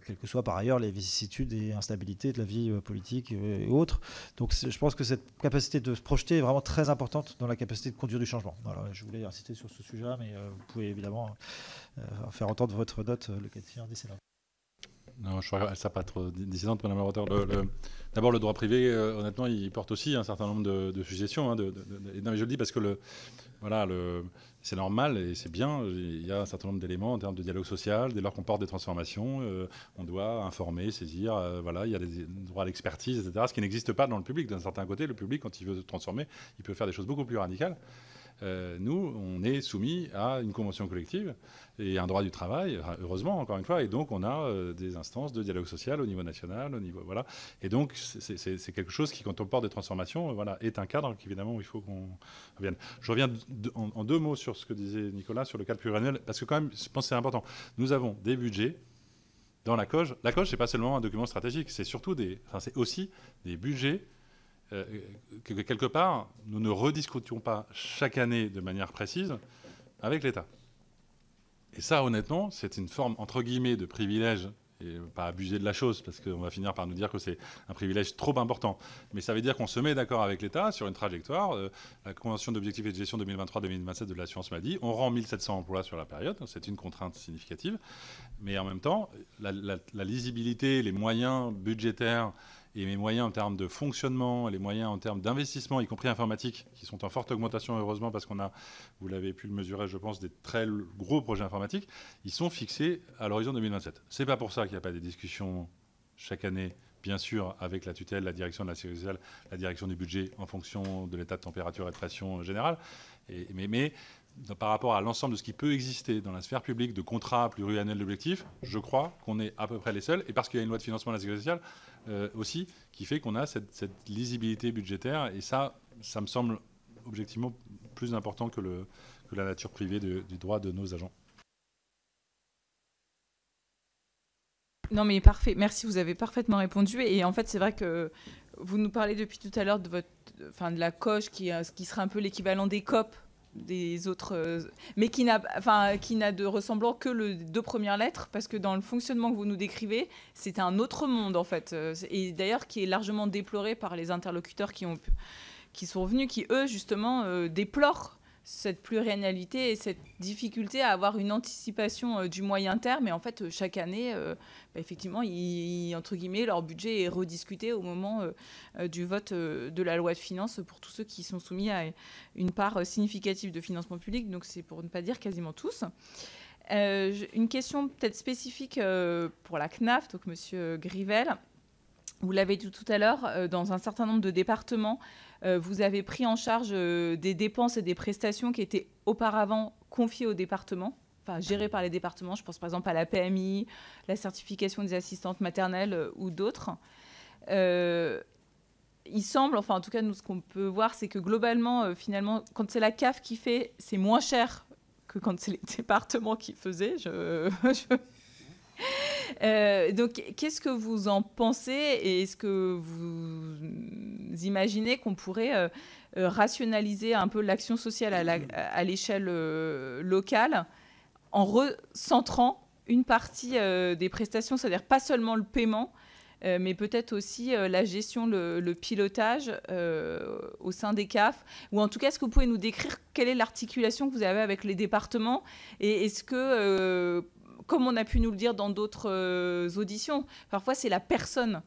[SPEAKER 3] quelles que soient par ailleurs les vicissitudes et instabilités de la vie politique et autres. Donc je pense que cette capacité de se projeter est vraiment très importante dans la capacité de conduire du changement. Voilà, je voulais insister sur ce sujet-là, mais vous pouvez évidemment faire entendre votre note, le cas échéant des sénateurs.
[SPEAKER 2] Non, je crois que ça pas trop dissidente, Madame la rapporteure. D'abord, le droit privé, honnêtement, il porte aussi un certain nombre de suggestions. Non, mais je le dis parce que c'est normal et c'est bien. Il y a un certain nombre d'éléments en termes de dialogue social. Dès lors qu'on porte des transformations, on doit informer, saisir. Il y a des droits à l'expertise, etc. Ce qui n'existe pas dans le public. D'un certain côté, le public, quand il veut se transformer, il peut faire des choses beaucoup plus radicales. Nous, on est soumis à une convention collective et un droit du travail, heureusement, encore une fois, et donc on a des instances de dialogue social au niveau national, au niveau, voilà. Et donc, c'est quelque chose qui, quand on porte des transformations, est un cadre qu'évidemment, il faut qu'on revienne. Je reviens en 2 mots sur ce que disait Nicolas, sur le cadre pluriannuel, parce que quand même, je pense que c'est important. Nous avons des budgets dans la COG. La COG, c'est pas seulement un document stratégique, c'est surtout c'est aussi des budgets que quelque part, nous ne rediscutions pas chaque année de manière précise avec l'État. Et ça, honnêtement, c'est une forme, entre guillemets, de privilège et pas abuser de la chose, parce qu'on va finir par nous dire que c'est un privilège trop important. Mais ça veut dire qu'on se met d'accord avec l'État sur une trajectoire. La Convention d'objectifs et de gestion 2023-2027 de l'assurance maladie, on rend 1700 emplois sur la période, c'est une contrainte significative. Mais en même temps, la lisibilité, les moyens budgétaires et les moyens en termes de fonctionnement, les moyens en termes d'investissement, y compris informatique, qui sont en forte augmentation, heureusement, parce qu'on a, vous l'avez pu le mesurer, je pense, des très gros projets informatiques, ils sont fixés à l'horizon 2027. C'est pas pour ça qu'il n'y a pas des discussions chaque année, bien sûr, avec la tutelle, la direction de la sécurité sociale, la direction du budget, en fonction de l'état de température et de pression générale. Mais par rapport à l'ensemble de ce qui peut exister dans la sphère publique de contrats pluriannuels d'objectifs, je crois qu'on est à peu près les seuls, et parce qu'il y a une loi de financement de la sécurité sociale aussi, qui fait qu'on a cette lisibilité budgétaire, et ça me semble objectivement plus important que la nature privée du droit de nos agents.
[SPEAKER 5] Non mais parfait, merci, vous avez parfaitement répondu. Et en fait, c'est vrai que vous nous parlez depuis tout à l'heure de la COG qui serait un peu l'équivalent des COP des autres, mais qui n'a de ressemblant que les 2 premières lettres, parce que dans le fonctionnement que vous nous décrivez, c'est un autre monde en fait, et d'ailleurs qui est largement déploré par les interlocuteurs qui sont venus, qui eux justement déplorent cette pluriannualité et cette difficulté à avoir une anticipation du moyen terme. Et en fait, chaque année, effectivement, entre guillemets, leur budget est rediscuté au moment du vote de la loi de finances pour tous ceux qui sont soumis à une part significative de financement public. Donc, c'est pour ne pas dire quasiment tous. Une question peut-être spécifique pour la CNAF, donc Monsieur Grivel. Vous l'avez dit tout à l'heure, dans un certain nombre de départements, vous avez pris en charge des dépenses et des prestations qui étaient auparavant confiées aux départements, enfin gérées par les départements. Je pense par exemple à la PMI, la certification des assistantes maternelles ou d'autres. Il semble, enfin en tout cas nous ce qu'on peut voir, c'est que globalement, finalement, quand c'est la CAF qui fait, c'est moins cher que quand c'est les départements qui faisaient. Donc, qu'est-ce que vous en pensez et est-ce que vous imaginez qu'on pourrait rationaliser un peu l'action sociale à l'échelle locale en recentrant une partie des prestations, c'est-à-dire pas seulement le paiement, mais peut-être aussi la gestion, le pilotage au sein des CAF, ou en tout cas, est-ce que vous pouvez nous décrire quelle est l'articulation que vous avez avec les départements et est-ce que comme on a pu nous le dire dans d'autres auditions, parfois c'est la personne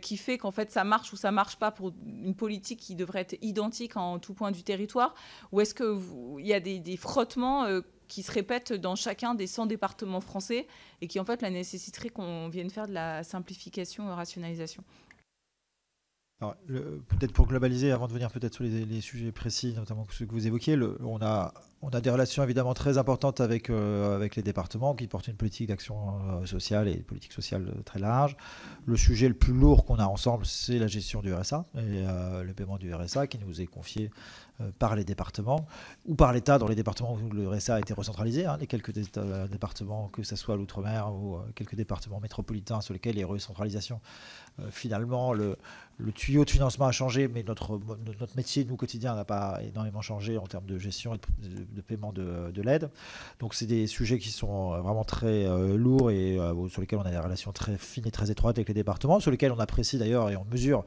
[SPEAKER 5] qui fait qu'en fait ça marche ou ça marche pas pour une politique qui devrait être identique en tout point du territoire, ou est-ce qu'il y a des frottements qui se répètent dans chacun des 100 départements français et qui en fait la nécessiterait qu'on vienne faire de la simplification et rationalisation?
[SPEAKER 3] Alors, peut-être pour globaliser, avant de venir peut-être sur les sujets précis, notamment ceux que vous évoquiez, on a des relations évidemment très importantes avec les départements qui portent une politique d'action sociale et une politique sociale très large. Le sujet le plus lourd qu'on a ensemble, c'est la gestion du RSA et le paiement du RSA qui nous est confié par les départements ou par l'État dans les départements où le RSA a été recentralisé, les quelques départements, que ce soit l'outre-mer ou quelques départements métropolitains sur lesquels les recentralisations, finalement, le tuyau de financement a changé, mais notre métier, nous, quotidien, n'a pas énormément changé en termes de gestion et de paiement de l'aide. Donc, c'est des sujets qui sont vraiment très lourds et sur lesquels on a des relations très fines et très étroites avec les départements, sur lesquels on apprécie d'ailleurs et on mesure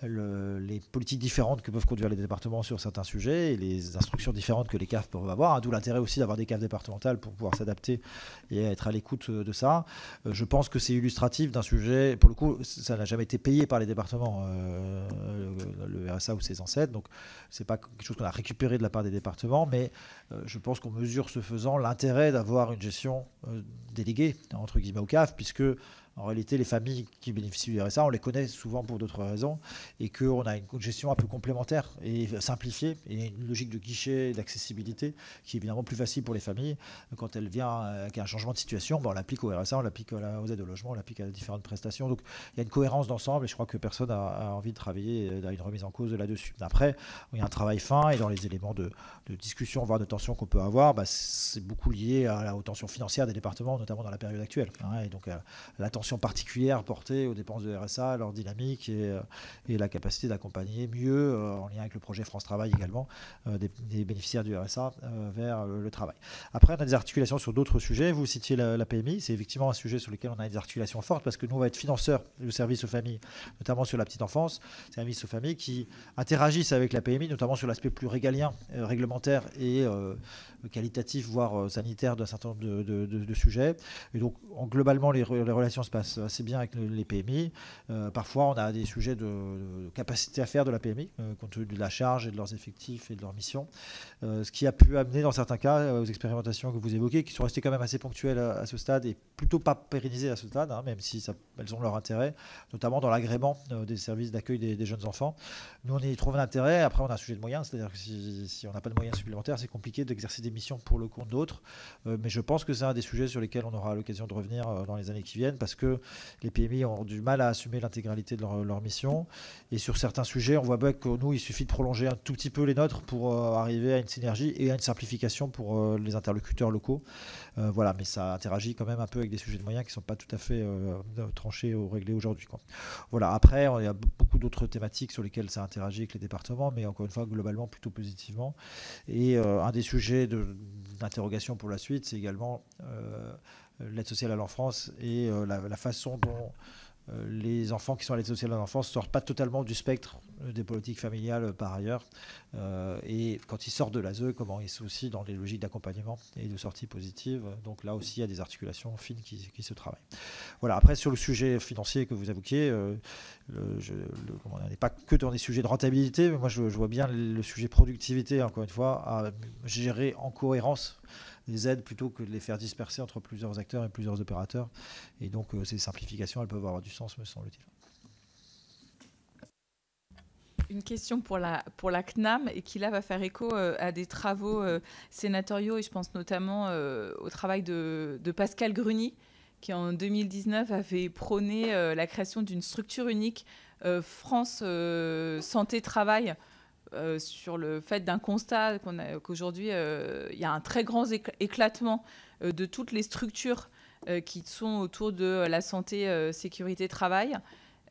[SPEAKER 3] les politiques différentes que peuvent conduire les départements sur certains sujets et les instructions différentes que les CAF peuvent avoir, d'où l'intérêt aussi d'avoir des CAF départementales pour pouvoir s'adapter et être à l'écoute de ça. Je pense que c'est illustratif d'un sujet, pour le coup, ça n'a jamais été payé par les départements, le RSA ou ses ancêtres, donc c'est pas quelque chose qu'on a récupéré de la part des départements, mais je pense qu'on mesure ce faisant l'intérêt d'avoir une gestion déléguée, entre guillemets, au CAF, puisque en réalité, les familles qui bénéficient du RSA, on les connaît souvent pour d'autres raisons et qu'on a une gestion un peu complémentaire et simplifiée et une logique de guichet et d'accessibilité qui est évidemment plus facile pour les familles. Quand elles viennent avec un changement de situation, on l'applique au RSA, on l'applique aux aides au logement, on l'applique à différentes prestations. Donc il y a une cohérence d'ensemble et je crois que personne n'a envie de travailler à une remise en cause là-dessus. Après, il y a un travail fin et dans les éléments de discussion, voire de tension qu'on peut avoir, c'est beaucoup lié aux tensions financières des départements, notamment dans la période actuelle. Et donc la tension attention particulière portée aux dépenses de RSA, leur dynamique et la capacité d'accompagner mieux, en lien avec le projet France Travail également, des bénéficiaires du RSA vers le travail. Après, on a des articulations sur d'autres sujets. Vous citiez la PMI, c'est effectivement un sujet sur lequel on a des articulations fortes parce que nous, on va être financeurs du service aux familles, notamment sur la petite enfance, service aux familles qui interagissent avec la PMI, notamment sur l'aspect plus régalien, réglementaire et qualitatif, voire sanitaire d'un certain nombre de sujets. Et donc, globalement, les relations se passent assez bien avec les PMI. Parfois, on a des sujets de capacité à faire de la PMI, compte tenu de la charge et de leurs effectifs et de leurs missions. Ce qui a pu amener, dans certains cas, aux expérimentations que vous évoquez, qui sont restées quand même assez ponctuelles à ce stade et plutôt pas pérennisées à ce stade, hein, même si elles ont leur intérêt, notamment dans l'agrément des services d'accueil des jeunes enfants. Nous, on y trouve un intérêt. Après, on a un sujet de moyens, c'est-à-dire que si on n'a pas de moyens supplémentaires, c'est compliqué d'exercer des missions pour le compte d'autres. Mais je pense que c'est un des sujets sur lesquels on aura l'occasion de revenir dans les années qui viennent, parce que les PMI ont du mal à assumer l'intégralité de leur mission. Et sur certains sujets, on voit bien que nous, il suffit de prolonger un tout petit peu les nôtres pour arriver à une synergie et à une simplification pour les interlocuteurs locaux. Voilà, mais ça interagit quand même un peu avec des sujets de moyens qui ne sont pas tout à fait tranchés ou réglés aujourd'hui, quoi. Voilà, après, il y a beaucoup d'autres thématiques sur lesquelles ça interagit avec les départements, mais encore une fois, globalement, plutôt positivement. Et un des sujets d'interrogation pour la suite, c'est également l'aide sociale à l'enfance et la façon dont les enfants qui sont à l'aide sociale à l'enfance ne sortent pas totalement du spectre des politiques familiales par ailleurs. Et quand ils sortent de l'ASE, comment ils sont aussi dans les logiques d'accompagnement et de sortie positive. Donc là aussi, il y a des articulations fines qui se travaillent. Voilà. Après, sur le sujet financier que vous évoquiez, on n'est pas que dans des sujets de rentabilité, mais moi je vois bien le sujet productivité, encore une fois, à gérer en cohérence les aides plutôt que de les faire disperser entre plusieurs acteurs et plusieurs opérateurs. Et donc ces simplifications, elles peuvent avoir du sens, me semble-t-il.
[SPEAKER 5] Une question pour la CNAM et qui là va faire écho à des travaux sénatoriaux et je pense notamment au travail de Pascal Gruny qui en 2019 avait prôné la création d'une structure unique France Santé Travail sur le fait d'un constat qu'aujourd'hui il y a un très grand éclatement de toutes les structures qui sont autour de la santé, sécurité, travail.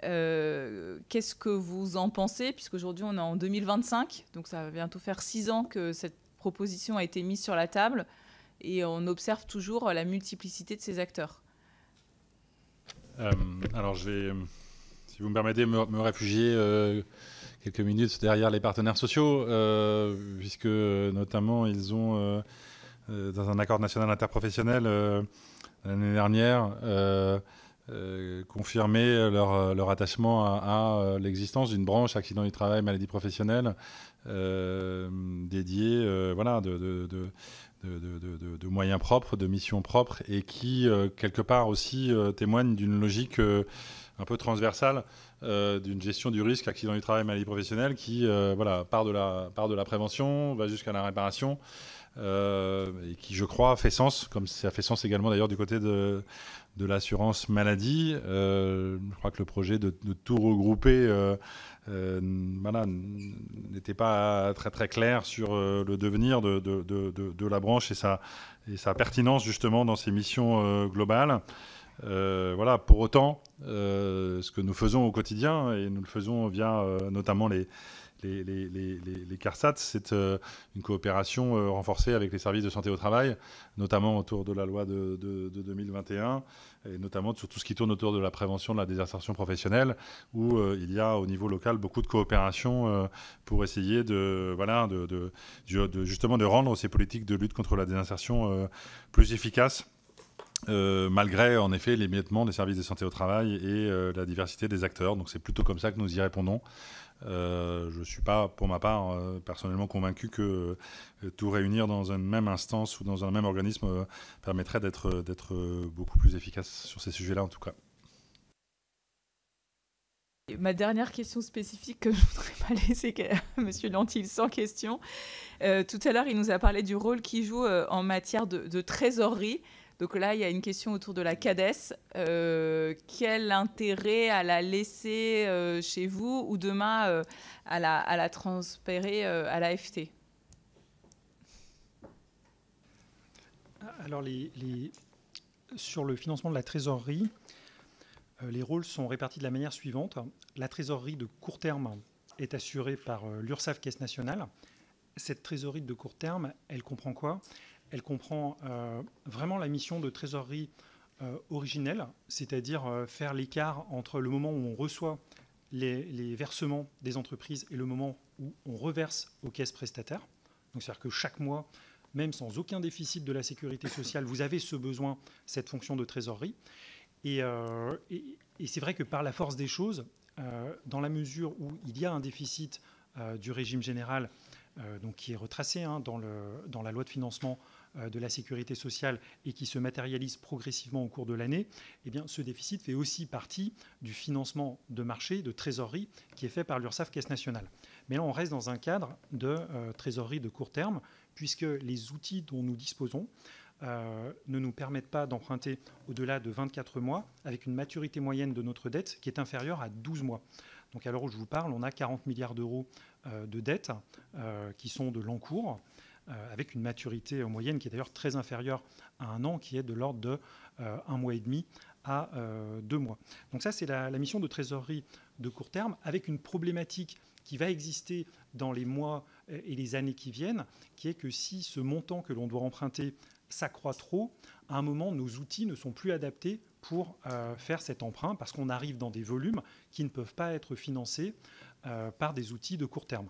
[SPEAKER 5] Qu'est-ce que vous en pensez, puisqu'aujourd'hui on est en 2025, donc ça va bientôt faire 6 ans que cette proposition a été mise sur la table et on observe toujours la multiplicité de ces acteurs.
[SPEAKER 2] Alors je vais, si vous me permettez, me réfugier quelques minutes derrière les partenaires sociaux, puisque notamment ils ont, dans un accord national interprofessionnel l'année dernière, confirmé leur attachement à l'existence d'une branche accident du travail, maladie professionnelle dédiée voilà, de moyens propres, de missions propres, et qui, quelque part aussi, témoigne d'une logique un peu transversale d'une gestion du risque accident du travail, maladie professionnelle, qui voilà, part de la prévention, va jusqu'à la réparation, et qui, je crois, fait sens, comme ça fait sens également d'ailleurs du côté de l'assurance maladie. Je crois que le projet de tout regrouper voilà, n'était pas très très clair sur le devenir de la branche et sa pertinence justement dans ses missions globales. Voilà, pour autant, ce que nous faisons au quotidien, et nous le faisons via notamment les CARSAT, c'est une coopération renforcée avec les services de santé au travail, notamment autour de la loi de 2021, et notamment sur tout ce qui tourne autour de la prévention de la désinsertion professionnelle, où il y a au niveau local beaucoup de coopération pour essayer justement de rendre ces politiques de lutte contre la désinsertion plus efficaces. Malgré en effet l'émiettement des services de santé au travail et la diversité des acteurs. Donc c'est plutôt comme ça que nous y répondons. Je ne suis pas, pour ma part, personnellement convaincu que tout réunir dans une même instance ou dans un même organisme permettrait d'être beaucoup plus efficace sur ces sujets-là en tout cas.
[SPEAKER 5] Ma dernière question spécifique que je ne voudrais pas laisser M. Lantil sans question. Tout à l'heure, il nous a parlé du rôle qu'il joue en matière de trésorerie. Donc là, il y a une question autour de la CADES. Quel intérêt à la laisser chez vous ou demain à la transférer à l'AFT?
[SPEAKER 4] Alors, sur le financement de la trésorerie, Les rôles sont répartis de la manière suivante. La trésorerie de court terme est assurée par l'URSSAF Caisse nationale. Cette trésorerie de court terme, elle comprend quoi? Elle comprend vraiment la mission de trésorerie originelle, c'est-à-dire faire l'écart entre le moment où on reçoit les versements des entreprises et le moment où on reverse aux caisses prestataires. Donc, c'est-à-dire que chaque mois, même sans aucun déficit de la sécurité sociale, vous avez ce besoin, cette fonction de trésorerie. Et c'est vrai que par la force des choses, dans la mesure où il y a un déficit du régime général, donc qui est retracé dans la loi de financement de la sécurité sociale et qui se matérialise progressivement au cours de l'année, eh bien, ce déficit fait aussi partie du financement de marché, de trésorerie, qui est fait par l'URSSAF Caisse nationale. Mais là, on reste dans un cadre de trésorerie de court terme, puisque les outils dont nous disposons ne nous permettent pas d'emprunter au-delà de 24 mois, avec une maturité moyenne de notre dette qui est inférieure à 12 mois. Donc à l'heure où je vous parle, on a 40 milliards d'euros de dettes qui sont de l'encours, avec une maturité moyenne qui est d'ailleurs très inférieure à un an, qui est de l'ordre de 1 mois et demi à 2 mois. Donc ça, c'est la mission de trésorerie de court terme, avec une problématique qui va exister dans les mois et les années qui viennent, qui est que si ce montant que l'on doit emprunter s'accroît trop, à un moment, nos outils ne sont plus adaptés pour faire cet emprunt, parce qu'on arrive dans des volumes qui ne peuvent pas être financés par des outils de court terme.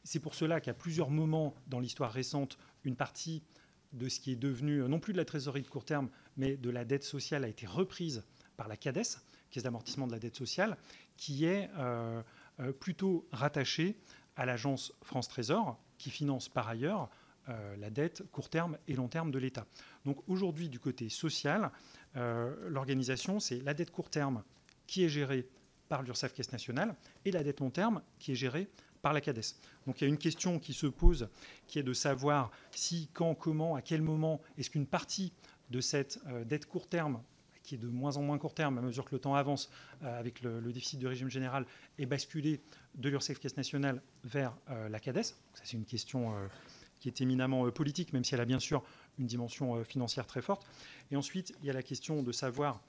[SPEAKER 4] C'est pour cela qu'à plusieurs moments dans l'histoire récente, une partie de ce qui est devenu, non plus de la trésorerie de court terme, mais de la dette sociale a été reprise par la CADES, Caisse d'amortissement de la dette sociale, qui est plutôt rattachée à l'agence France Trésor, qui finance par ailleurs la dette court terme et long terme de l'État. Donc aujourd'hui, du côté social, l'organisation, c'est la dette court terme qui est gérée par l'URSSAF Caisse nationale et la dette long terme qui est gérée par la CADES. Donc il y a une question qui se pose, qui est de savoir si, quand, comment, à quel moment est-ce qu'une partie de cette dette court terme, qui est de moins en moins court terme à mesure que le temps avance avec le déficit du régime général, est basculée de l'URSSAF Caisse nationale vers la CADES. Ça, c'est une question qui est éminemment politique, même si elle a bien sûr une dimension financière très forte. Et ensuite, il y a la question de savoir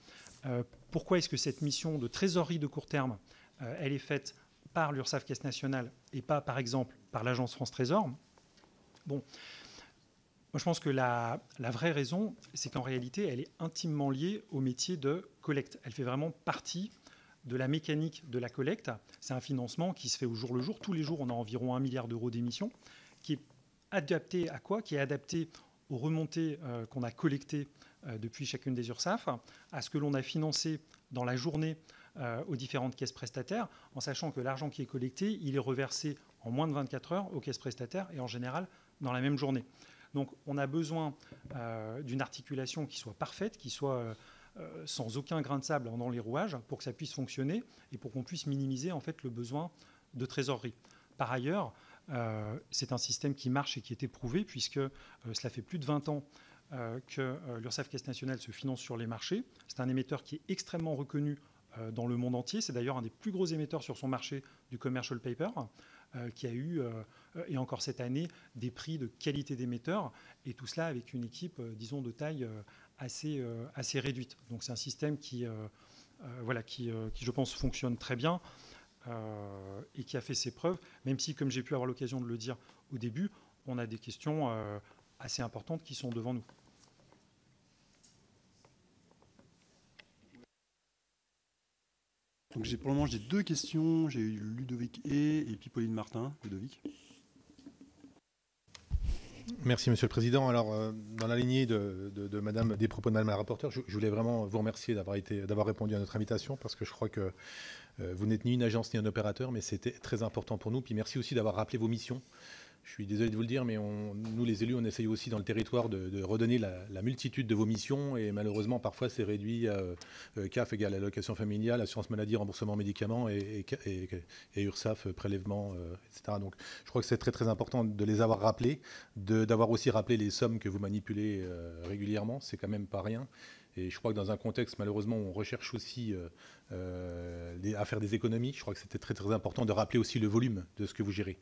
[SPEAKER 4] pourquoi est-ce que cette mission de trésorerie de court terme, elle est faite par l'URSSAF Caisse nationale et pas, par exemple, par l'agence France Trésor. Bon, moi je pense que la vraie raison, c'est qu'en réalité, elle est intimement liée au métier de collecte. Elle fait vraiment partie de la mécanique de la collecte. C'est un financement qui se fait au jour le jour. Tous les jours, on a environ 1 milliard d'euros d'émissions, qui est adapté à quoi? Qui est adapté aux remontées qu'on a collectées depuis chacune des URSSAF, à ce que l'on a financé dans la journée aux différentes caisses prestataires, en sachant que l'argent qui est collecté, il est reversé en moins de 24 heures aux caisses prestataires et en général dans la même journée. Donc on a besoin d'une articulation qui soit parfaite, qui soit sans aucun grain de sable dans les rouages pour que ça puisse fonctionner et pour qu'on puisse minimiser en fait le besoin de trésorerie. Par ailleurs, c'est un système qui marche et qui est éprouvé puisque cela fait plus de 20 ans que l'URSSAF Caisse nationale se finance sur les marchés. C'est un émetteur qui est extrêmement reconnu dans le monde entier. C'est d'ailleurs un des plus gros émetteurs sur son marché du commercial paper, qui a eu, et encore cette année, des prix de qualité d'émetteur, et tout cela avec une équipe, disons, de taille assez réduite. Donc c'est un système qui, je pense, fonctionne très bien et qui a fait ses preuves, même si, comme j'ai pu avoir l'occasion de le dire au début, on a des questions assez importantes qui sont devant nous.
[SPEAKER 1] Donc pour le moment, j'ai 2 questions. J'ai eu Ludovic et puis Pauline Martin. Ludovic.
[SPEAKER 6] Merci, Monsieur le Président. Alors, dans la lignée des propos de Madame la rapporteure, je voulais vraiment vous remercier d'avoir répondu à notre invitation, parce que je crois que vous n'êtes ni une agence ni un opérateur, mais c'était très important pour nous. Puis merci aussi d'avoir rappelé vos missions. Je suis désolé de vous le dire, mais nous, les élus, on essaye aussi dans le territoire de redonner la multitude de vos missions. Et malheureusement, parfois, c'est réduit à CAF égale allocation familiale, assurance maladie, remboursement médicaments et URSSAF, prélèvement, etc. Donc, je crois que c'est très, très important de les avoir rappelés, d'avoir aussi rappelé les sommes que vous manipulez régulièrement. C'est quand même pas rien. Et je crois que dans un contexte, malheureusement, où on recherche aussi à faire des économies, je crois que c'était très, très important de rappeler aussi le volume de ce que vous gérez.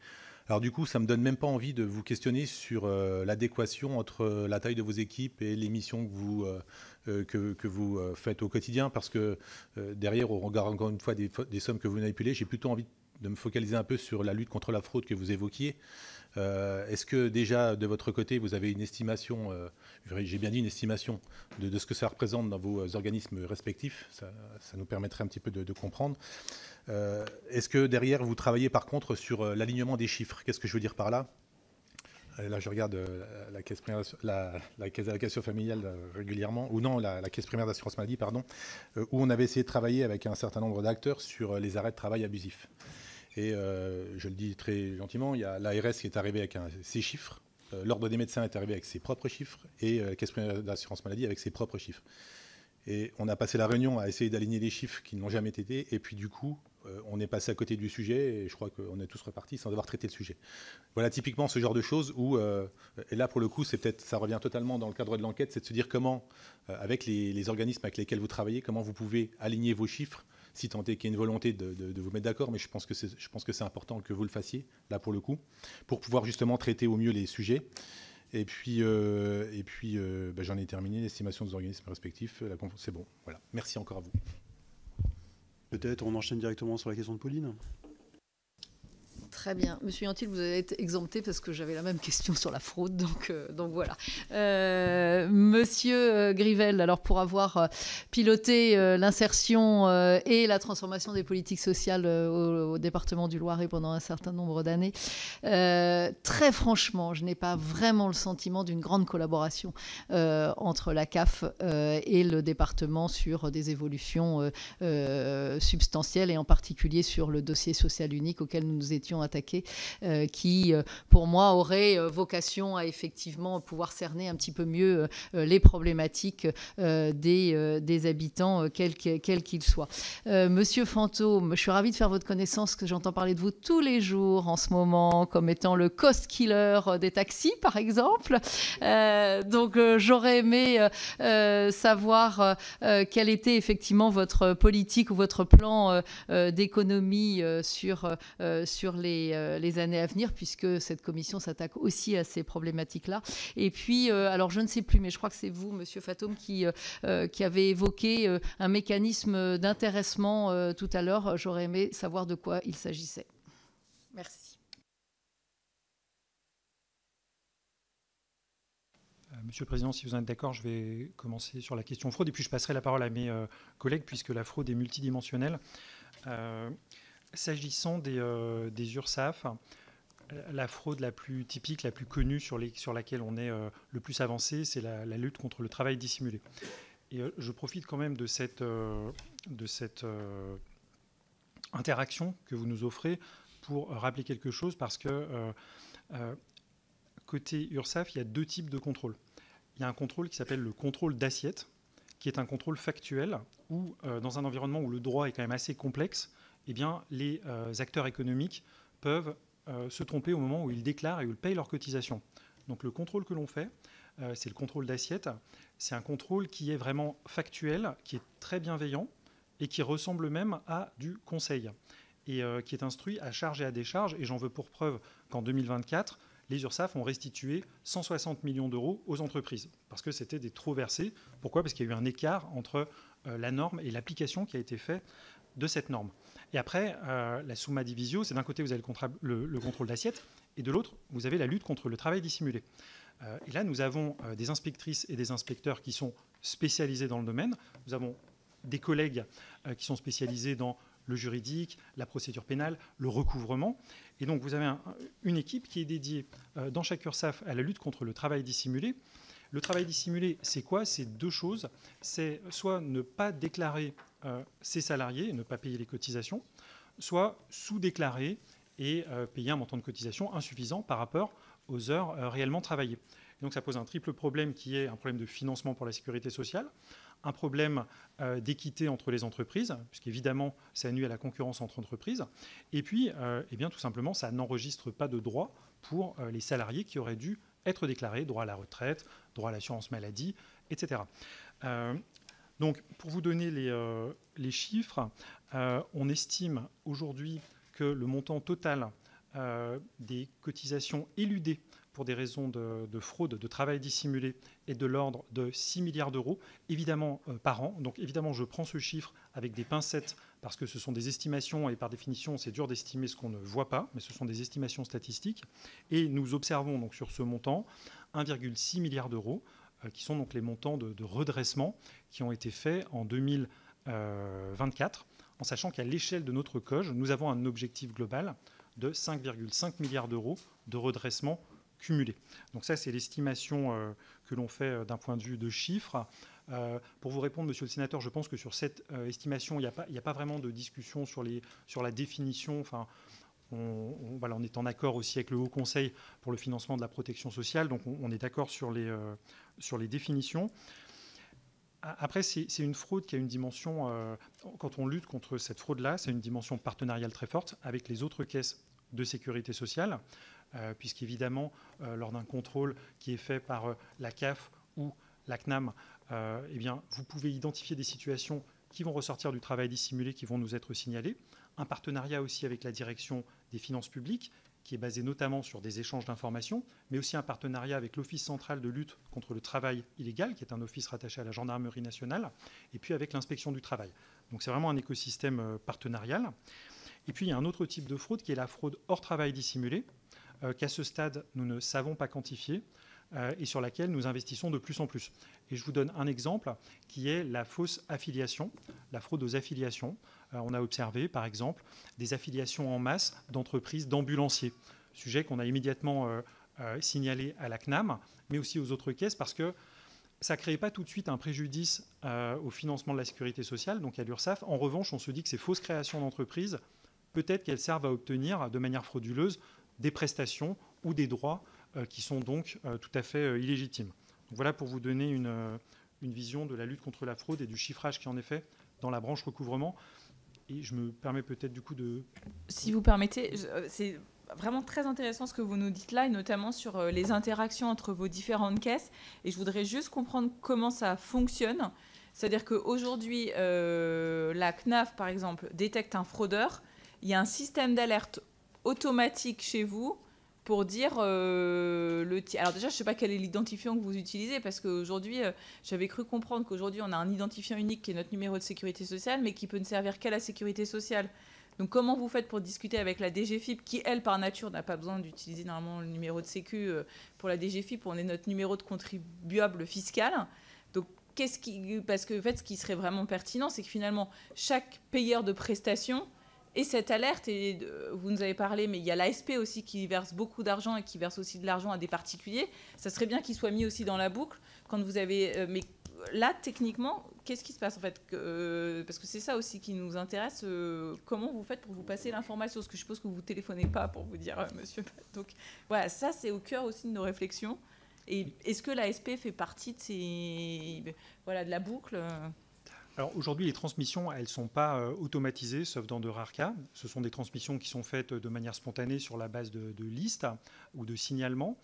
[SPEAKER 6] Alors du coup, ça ne me donne même pas envie de vous questionner sur l'adéquation entre la taille de vos équipes et les missions que vous faites au quotidien, parce que derrière, au regard encore une fois des sommes que vous manipulez, j'ai plutôt envie de me focaliser un peu sur la lutte contre la fraude que vous évoquiez. Est-ce que déjà, de votre côté, vous avez une estimation, j'ai bien dit une estimation, de ce que ça représente dans vos organismes respectifs? Ça nous permettrait un petit peu de comprendre. Est-ce que derrière, vous travaillez par contre sur l'alignement des chiffres? Qu'est-ce que je veux dire par là? Là, je regarde la caisse d'allocation familiale régulièrement, ou non, la caisse primaire d'assurance maladie, pardon, où on avait essayé de travailler avec un certain nombre d'acteurs sur les arrêts de travail abusifs. Et je le dis très gentiment, il y a l'ARS qui est arrivé avec ses chiffres, l'Ordre des médecins est arrivé avec ses propres chiffres, et la caisse primaire d'assurance maladie avec ses propres chiffres. Et on a passé la réunion à essayer d'aligner les chiffres qui n'ont jamais été, et puis du coup, on est passé à côté du sujet, et je crois qu'on est tous repartis sans avoir traité le sujet. Voilà typiquement ce genre de choses où, et là pour le coup, ça revient totalement dans le cadre de l'enquête, c'est de se dire comment, avec les organismes avec lesquels vous travaillez, comment vous pouvez aligner vos chiffres, si tant est qu'il y ait une volonté de vous mettre d'accord, mais je pense que c'est important que vous le fassiez, là pour le coup, pour pouvoir justement traiter au mieux les sujets. Et puis j'en ai terminé, l'estimation des organismes respectifs, c'est bon. Voilà. Merci encore à vous.
[SPEAKER 1] Peut-être on enchaîne directement sur la question de Pauline.
[SPEAKER 7] Très bien. Monsieur Yantil, vous avez été exempté parce que j'avais la même question sur la fraude, donc voilà. Monsieur Grivel, alors pour avoir piloté l'insertion et la transformation des politiques sociales au département du Loiret pendant un certain nombre d'années, très franchement, je n'ai pas vraiment le sentiment d'une grande collaboration entre la CAF et le département sur des évolutions substantielles, et en particulier sur le dossier social unique auquel nous nous étions attaqués, qui, pour moi, aurait vocation à effectivement pouvoir cerner un petit peu mieux les problématiques des habitants, quels qu'ils soient. Monsieur Fantôme, je suis ravie de faire votre connaissance, parce que j'entends parler de vous tous les jours en ce moment, comme étant le cost killer des taxis, par exemple. Donc, j'aurais aimé savoir quelle était effectivement votre politique ou votre plan d'économie sur les années à venir, puisque cette commission s'attaque aussi à ces problématiques-là. Et puis, alors je ne sais plus, mais je crois que c'est vous, Monsieur Fantôme, qui avez évoqué un mécanisme d'intéressement tout à l'heure. J'aurais aimé savoir de quoi il s'agissait. Merci.
[SPEAKER 4] Monsieur le Président, si vous en êtes d'accord, je vais commencer sur la question fraude, et puis je passerai la parole à mes collègues, puisque la fraude est multidimensionnelle. S'agissant des URSSAF, la fraude la plus typique, la plus connue sur laquelle on est le plus avancé, c'est la lutte contre le travail dissimulé. Et je profite quand même de cette interaction que vous nous offrez pour rappeler quelque chose, parce que côté URSSAF, il y a deux types de contrôle. Il y a un contrôle qui s'appelle le contrôle d'assiette, qui est un contrôle factuel, où dans un environnement où le droit est quand même assez complexe, eh bien, les acteurs économiques peuvent se tromper au moment où ils déclarent et où ils payent leurs cotisations. Donc le contrôle que l'on fait, c'est le contrôle d'assiette. C'est un contrôle qui est vraiment factuel, qui est très bienveillant et qui ressemble même à du conseil, et qui est instruit à charge et à décharge. Et j'en veux pour preuve qu'en 2024, les URSSAF ont restitué 160 millions d'euros aux entreprises, parce que c'était des trop versés. Pourquoi ? Parce qu'il y a eu un écart entre la norme et l'application qui a été faite de cette norme. Et après, la summa divisio, c'est d'un côté, vous avez le contrôle d'assiette, et de l'autre, vous avez la lutte contre le travail dissimulé. Et là, nous avons des inspectrices et des inspecteurs qui sont spécialisés dans le domaine. Nous avons des collègues qui sont spécialisés dans le juridique, la procédure pénale, le recouvrement. Et donc, vous avez une équipe qui est dédiée dans chaque URSSAF à la lutte contre le travail dissimulé. Le travail dissimulé, c'est quoi ? C'est deux choses. C'est soit ne pas déclarer ses salariés, ne pas payer les cotisations, soit sous-déclarer et payer un montant de cotisation insuffisant par rapport aux heures réellement travaillées. Et donc ça pose un triple problème, qui est un problème de financement pour la sécurité sociale, un problème d'équité entre les entreprises, puisqu'évidemment ça nuit à la concurrence entre entreprises, et puis eh bien, tout simplement ça n'enregistre pas de droits pour les salariés qui auraient dû être déclarés, droit à la retraite, droit à l'assurance maladie, etc. Donc, pour vous donner les chiffres, on estime aujourd'hui que le montant total des cotisations éludées pour des raisons de fraude, de travail dissimulé, est de l'ordre de 6 milliards d'euros, évidemment par an. Donc évidemment, je prends ce chiffre avec des pincettes parce que ce sont des estimations et par définition, c'est dur d'estimer ce qu'on ne voit pas, mais ce sont des estimations statistiques. Et nous observons donc sur ce montant 1,6 milliard d'euros, qui sont donc les montants de redressement qui ont été faits en 2024, en sachant qu'à l'échelle de notre COJ, nous avons un objectif global de 5,5 milliards d'euros de redressement cumulé. Donc ça, c'est l'estimation que l'on fait d'un point de vue de chiffres. Pour vous répondre, monsieur le sénateur, je pense que sur cette estimation, il n'y a pas vraiment de discussion sur la définition. Enfin, on est en accord aussi avec le Haut Conseil pour le financement de la protection sociale, donc on est d'accord sur les définitions. Après, c'est une fraude qui a une dimension, quand on lutte contre cette fraude-là, c'est une dimension partenariale très forte avec les autres caisses de sécurité sociale, puisqu'évidemment, lors d'un contrôle qui est fait par la CAF ou la CNAM, eh bien, vous pouvez identifier des situations qui vont ressortir du travail dissimulé, qui vont nous être signalées. Un partenariat aussi avec la direction des finances publiques, qui est basé notamment sur des échanges d'informations, mais aussi un partenariat avec l'Office central de lutte contre le travail illégal, qui est un office rattaché à la gendarmerie nationale, et puis avec l'inspection du travail. Donc c'est vraiment un écosystème partenarial. Et puis il y a un autre type de fraude qui est la fraude hors travail dissimulé, qu'à ce stade nous ne savons pas quantifier et sur laquelle nous investissons de plus en plus. Et je vous donne un exemple qui est la fausse affiliation, la fraude aux affiliations. On a observé, par exemple, des affiliations en masse d'entreprises d'ambulanciers, sujet qu'on a immédiatement signalé à la CNAM, mais aussi aux autres caisses, parce que ça ne crée pas tout de suite un préjudice au financement de la sécurité sociale, donc à l'URSSAF. En revanche, on se dit que ces fausses créations d'entreprises, peut-être qu'elles servent à obtenir de manière frauduleuse des prestations ou des droits qui sont donc tout à fait illégitimes. Donc voilà pour vous donner une vision de la lutte contre la fraude et du chiffrage qui en est fait dans la branche recouvrement. Et je me permets peut-être du coup de...
[SPEAKER 5] Si vous permettez, c'est vraiment très intéressant ce que vous nous dites là, et notamment sur les interactions entre vos différentes caisses. Et je voudrais juste comprendre comment ça fonctionne. C'est-à-dire qu'aujourd'hui, la CNAF, par exemple, détecte un fraudeur. Il y a un système d'alerte automatique chez vous pour dire alors déjà, je ne sais pas quel est l'identifiant que vous utilisez, parce qu'aujourd'hui, j'avais cru comprendre qu'aujourd'hui, on a un identifiant unique qui est notre numéro de sécurité sociale, mais qui peut ne servir qu'à la sécurité sociale. Donc comment vous faites pour discuter avec la DGFiP, qui, elle, par nature, n'a pas besoin d'utiliser normalement le numéro de sécu pour la DGFiP, on est notre numéro de contribuable fiscal. Donc parce que en fait, ce qui serait vraiment pertinent, c'est que finalement, chaque payeur de prestations et cette alerte, et vous nous avez parlé, mais il y a l'ASP aussi qui verse beaucoup d'argent et qui verse aussi de l'argent à des particuliers. Ça serait bien qu'il soit mis aussi dans la boucle quand vous avez... mais là, techniquement, qu'est-ce qui se passe en fait parce que c'est ça aussi qui nous intéresse. Comment vous faites pour vous passer l'information? Parce que je suppose que vous ne téléphonez pas pour vous dire monsieur. Donc voilà, ça c'est au cœur aussi de nos réflexions. Et est-ce que l'ASP fait partie de de la boucle?
[SPEAKER 4] Alors aujourd'hui, les transmissions, elles ne sont pas automatisées, sauf dans de rares cas. Ce sont des transmissions qui sont faites de manière spontanée sur la base de listes ou de signalements,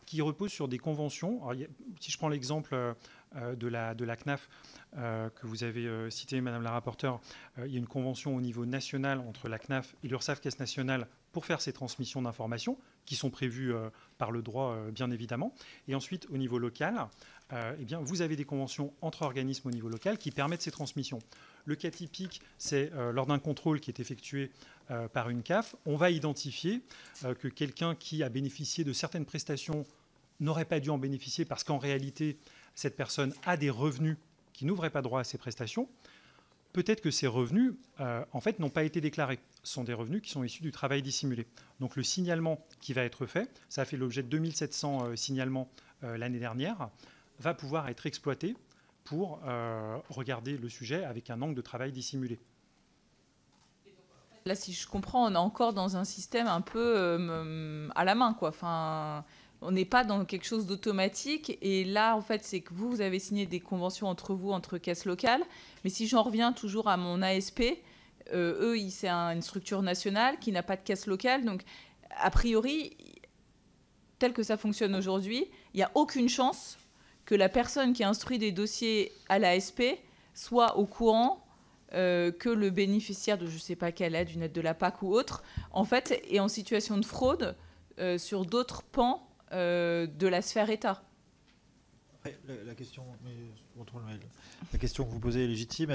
[SPEAKER 4] qui reposent sur des conventions. Alors, si je prends l'exemple de la CNAF que vous avez cité, Madame la rapporteure, il y a une convention au niveau national entre la CNAF et l'URSSAF Caisse nationale pour faire ces transmissions d'informations, qui sont prévues par le droit, bien évidemment. Et ensuite, au niveau local, eh bien, vous avez des conventions entre organismes au niveau local qui permettent ces transmissions. Le cas typique, c'est lors d'un contrôle qui est effectué par une CAF, on va identifier que quelqu'un qui a bénéficié de certaines prestations n'aurait pas dû en bénéficier parce qu'en réalité, cette personne a des revenus qui n'ouvraient pas droit à ces prestations. Peut-être que ces revenus, en fait, n'ont pas été déclarés. Ce sont des revenus qui sont issus du travail dissimulé. Donc le signalement qui va être fait, ça a fait l'objet de 2700 signalements l'année dernière, va pouvoir être exploité pour regarder le sujet avec un angle de travail dissimulé.
[SPEAKER 5] Là, si je comprends, on est encore dans un système un peu à la main, quoi. Enfin, on n'est pas dans quelque chose d'automatique. Et là, en fait, c'est que vous avez signé des conventions entre vous, entre caisses locales. Mais si j'en reviens toujours à mon ASP, eux, c'est une structure nationale qui n'a pas de caisse locale. Donc, a priori, tel que ça fonctionne aujourd'hui, il n'y a aucune chance que la personne qui instruit des dossiers à l'ASP soit au courant que le bénéficiaire de je ne sais pas quelle aide, une aide de la PAC ou autre, en fait, est en situation de fraude sur d'autres pans de la sphère État.
[SPEAKER 3] La question, la question que vous posez est légitime.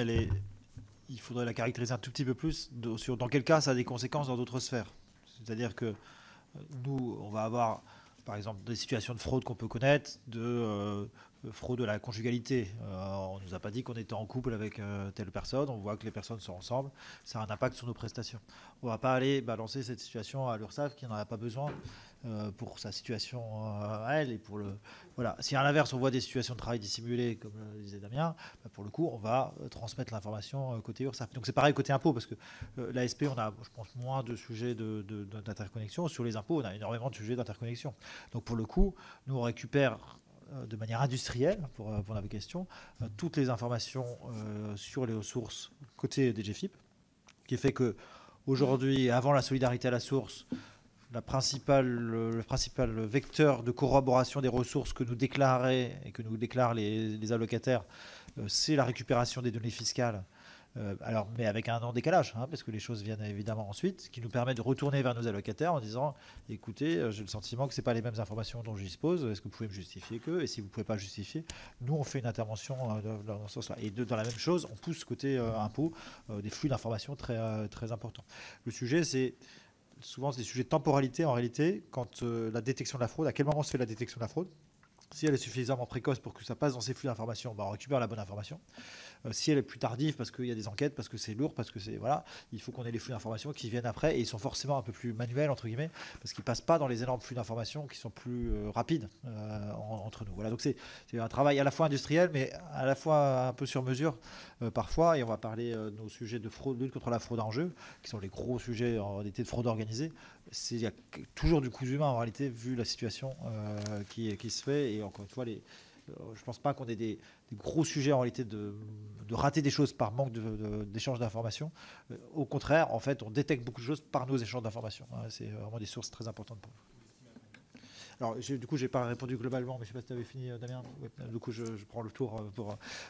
[SPEAKER 3] Il faudrait la caractériser un tout petit peu plus sur dans quel cas ça a des conséquences dans d'autres sphères. C'est-à-dire que nous, on va avoir, par exemple, des situations de fraude qu'on peut connaître, de fraude de la conjugalité. On ne nous a pas dit qu'on était en couple avec telle personne, on voit que les personnes sont ensemble, ça a un impact sur nos prestations. On ne va pas aller balancer cette situation à l'URSSAF qui n'en a pas besoin pour sa situation à elle. Et pour voilà. Si à l'inverse, on voit des situations de travail dissimulées, comme le disait Damien, pour le coup, on va transmettre l'information côté URSSAF. Donc c'est pareil côté impôt, parce que l'ASP, on a, je pense, moins de sujets d'interconnexion. Sur les impôts, on a énormément de sujets d'interconnexion. Donc pour le coup, nous, on récupère de manière industrielle, pour répondre à vos questions, toutes les informations sur les ressources côté DGFiP, qui fait que aujourd'hui, avant la solidarité à la source, le principal vecteur de corroboration des ressources que nous déclaraient et que nous déclarent les allocataires, c'est la récupération des données fiscales. Alors, mais avec un an de décalage, parce que les choses viennent évidemment ensuite, qui nous permet de retourner vers nos allocataires en disant écoutez, j'ai le sentiment que ce n'est pas les mêmes informations dont je dispose, est-ce que vous pouvez me justifier que, et si vous ne pouvez pas justifier, nous on fait une intervention dans ce sens-là. Et dans la même chose, on pousse côté impôt des flux d'informations très, très importants. Le sujet, c'est souvent des sujets de temporalité en réalité, quand la détection de la fraude, à quel moment se fait la détection de la fraude? Si elle est suffisamment précoce pour que ça passe dans ces flux d'informations, on récupère la bonne information. Si elle est plus tardive parce qu'il y a des enquêtes, parce que c'est lourd, parce que c'est voilà, il faut qu'on ait les flux d'informations qui viennent après et ils sont forcément un peu plus manuels entre guillemets parce qu'ils passent pas dans les énormes flux d'informations qui sont plus rapides entre nous. Voilà, donc c'est un travail à la fois industriel mais à la fois un peu sur mesure parfois. Et on va parler de nos sujets de fraude, lutte contre la fraude en jeu, qui sont les gros sujets en réalité de fraude organisée. Il y a toujours du coût humain en réalité vu la situation qui se fait. Et encore une fois, je ne pense pas qu'on ait des gros sujets en réalité de rater des choses par manque d'échange d'informations. Au contraire, en fait, on détecte beaucoup de choses par nos échanges d'informations. C'est vraiment des sources très importantes pour nous. Alors, du coup, je n'ai pas répondu globalement, mais je ne sais pas si tu avais fini, Damien. Ouais, du coup, je prends le tour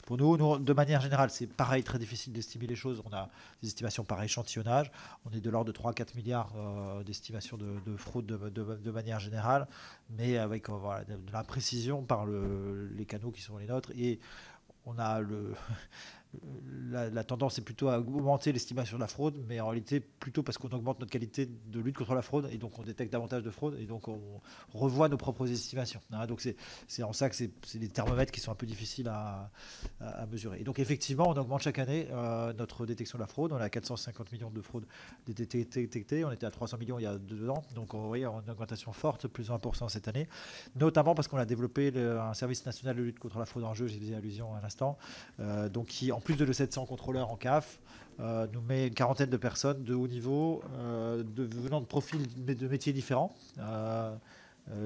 [SPEAKER 3] pour nous. Nous. De manière générale, c'est pareil, très difficile d'estimer les choses. On a des estimations par échantillonnage. On est de l'ordre de 3 à 4 milliards d'estimations de fraude de manière générale, mais avec voilà, de l'imprécision par les canaux qui sont les nôtres. Et on a la tendance est plutôt à augmenter l'estimation de la fraude, mais en réalité plutôt parce qu'on augmente notre qualité de lutte contre la fraude et donc on détecte davantage de fraude et donc on revoit nos propres estimations. Donc c'est en ça que c'est des thermomètres qui sont un peu difficiles à mesurer. Et donc effectivement, on augmente chaque année notre détection de la fraude. On a 450 millions de fraudes détectées. On était à 300 millions il y a 2 ans. Donc on voit une augmentation forte, plus de 20% cette année, notamment parce qu'on a développé un service national de lutte contre la fraude en jeu, j'ai fait allusion à l'instant, donc qui en plus de 700 contrôleurs en CAF, nous met une quarantaine de personnes de haut niveau, venant de profils de métiers différents.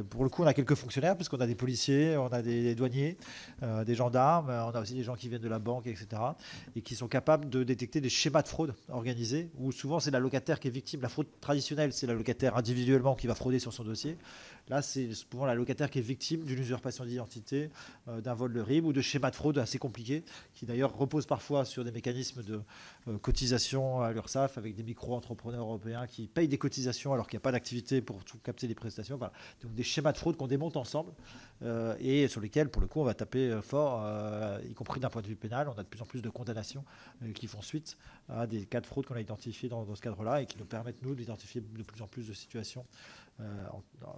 [SPEAKER 3] Pour le coup, on a quelques fonctionnaires, puisqu'on a des policiers, on a des douaniers, des gendarmes, on a aussi des gens qui viennent de la banque, etc., et qui sont capables de détecter des schémas de fraude organisés, où souvent c'est l'allocataire qui est victime. La fraude traditionnelle, c'est l'allocataire individuellement qui va frauder sur son dossier. Là, c'est souvent l'allocataire qui est victime d'une usurpation d'identité, d'un vol de RIB ou de schémas de fraude assez compliqués, qui d'ailleurs reposent parfois sur des mécanismes de cotisation à l'URSSAF, avec des micro-entrepreneurs européens qui payent des cotisations alors qu'il n'y a pas d'activité pour tout capter des prestations. Voilà. Donc des schémas de fraude qu'on démonte ensemble et sur lesquels, pour le coup, on va taper fort, y compris d'un point de vue pénal. On a de plus en plus de condamnations qui font suite à des cas de fraude qu'on a identifiés dans ce cadre-là et qui nous permettent, nous, d'identifier de plus en plus de situations.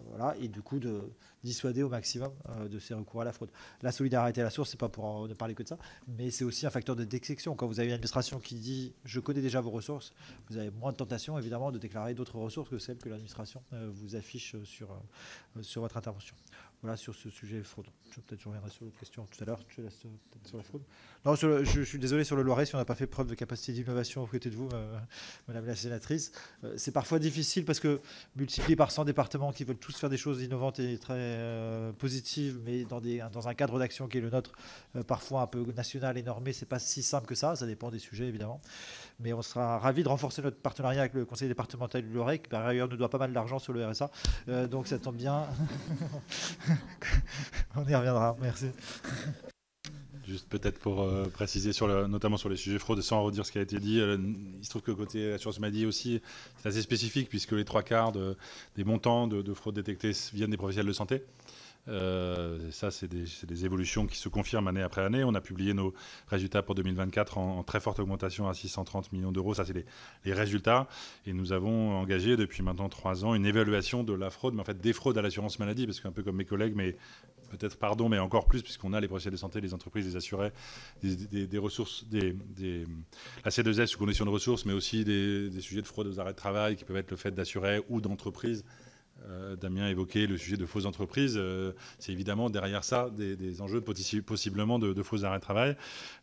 [SPEAKER 3] Voilà, et du coup de dissuader au maximum de ces recours à la fraude. La solidarité à la source, c'est pas pour ne parler que de ça, mais c'est aussi un facteur de détection. Quand vous avez une administration qui dit je connais déjà vos ressources, vous avez moins de tentation évidemment de déclarer d'autres ressources que celles que l'administration vous affiche sur votre intervention. Voilà sur ce sujet fraude. Peut-être je reviendrai sur l'autre question tout à l'heure. Je te laisse peut-être sur la fraude. Non, je suis désolé sur le Loiret si on n'a pas fait preuve de capacité d'innovation aux côtés de vous, Madame la sénatrice. C'est parfois difficile parce que multiplié par 100 départements qui veulent tous faire des choses innovantes et très positives, mais dans un cadre d'action qui est le nôtre, parfois un peu national et normé, c'est pas si simple que ça. Ça dépend des sujets évidemment. Mais on sera ravis de renforcer notre partenariat avec le conseil départemental du Loiret, qui par ailleurs nous doit pas mal d'argent sur le RSA. Donc ça tombe bien. On y reviendra. Merci.
[SPEAKER 2] Juste peut-être pour préciser, notamment sur les sujets fraude, sans redire ce qui a été dit, il se trouve que côté assurance maladie aussi, c'est assez spécifique puisque les 3/4 des montants de fraude détectés viennent des professionnels de santé. Ça, c'est des évolutions qui se confirment année après année. On a publié nos résultats pour 2024 en très forte augmentation à 630 millions d'euros. Ça, c'est les résultats. Et nous avons engagé depuis maintenant 3 ans une évaluation de la fraude, mais en fait des fraudes à l'assurance maladie, parce qu'un peu comme mes collègues, mais peut-être pardon, mais encore plus, puisqu'on a les professionnels de santé, les entreprises, les assurés, des ressources, la C2S sous condition de ressources, mais aussi des sujets de fraude aux arrêts de travail qui peuvent être le fait d'assurés ou d'entreprises. Damien évoquait le sujet de fausses entreprises. C'est évidemment derrière ça des enjeux possiblement de faux arrêts de travail.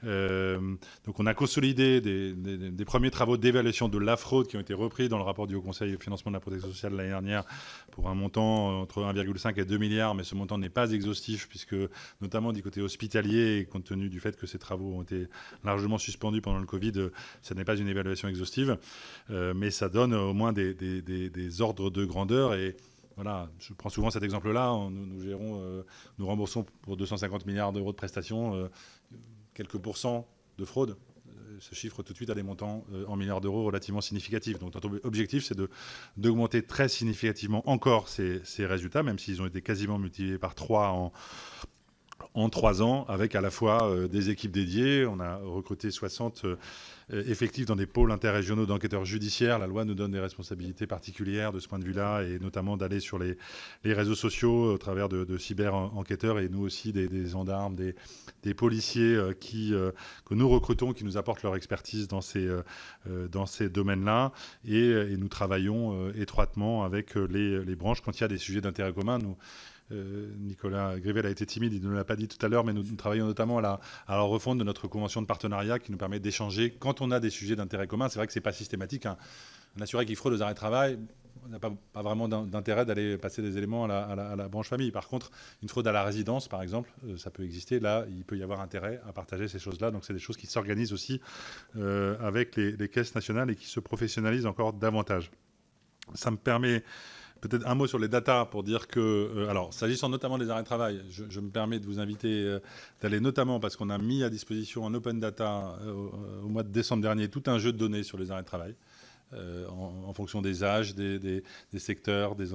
[SPEAKER 2] Donc on a consolidé des premiers travaux d'évaluation de la fraude qui ont été repris dans le rapport du Haut Conseil au financement de la protection sociale l'année dernière pour un montant entre 1,5 et 2 milliards, mais ce montant n'est pas exhaustif puisque notamment du côté hospitalier, et compte tenu du fait que ces travaux ont été largement suspendus pendant le Covid, ça n'est pas une évaluation exhaustive, mais ça donne au moins des ordres de grandeur. Et voilà, je prends souvent cet exemple-là. Nous remboursons pour 250 milliards d'euros de prestations quelques pourcents de fraude. Ce chiffre tout de suite à des montants en milliards d'euros relativement significatifs. Donc notre objectif, c'est d'augmenter très significativement encore ces résultats, même s'ils ont été quasiment multipliés par 3 en 3 ans, avec à la fois des équipes dédiées. On a recruté 60 effectifs dans des pôles interrégionaux d'enquêteurs judiciaires. La loi nous donne des responsabilités particulières de ce point de vue-là, et notamment d'aller sur les réseaux sociaux au travers de cyber-enquêteurs, et nous aussi des gendarmes, des policiers que nous recrutons, qui nous apportent leur expertise dans ces domaines-là. Et nous travaillons étroitement avec les branches quand il y a des sujets d'intérêt commun. Nicolas Grivel a été timide, il ne l'a pas dit tout à l'heure, mais nous travaillons notamment à la refonte de notre convention de partenariat qui nous permet d'échanger quand on a des sujets d'intérêt commun. C'est vrai que ce n'est pas systématique. Un assuré qui fraude aux arrêts de travail, on n'a pas vraiment d'intérêt d'aller passer des éléments à la branche famille. Par contre, une fraude à la résidence, par exemple, ça peut exister. Là, il peut y avoir intérêt à partager ces choses-là. Donc, c'est des choses qui s'organisent aussi avec les caisses nationales et qui se professionnalisent encore davantage. Ça me permet... Peut-être un mot sur les datas pour dire que, alors, s'agissant notamment des arrêts de travail, je me permets de vous inviter d'aller notamment, parce qu'on a mis à disposition en open data au mois de décembre dernier tout un jeu de données sur les arrêts de travail. En fonction des âges, des secteurs, des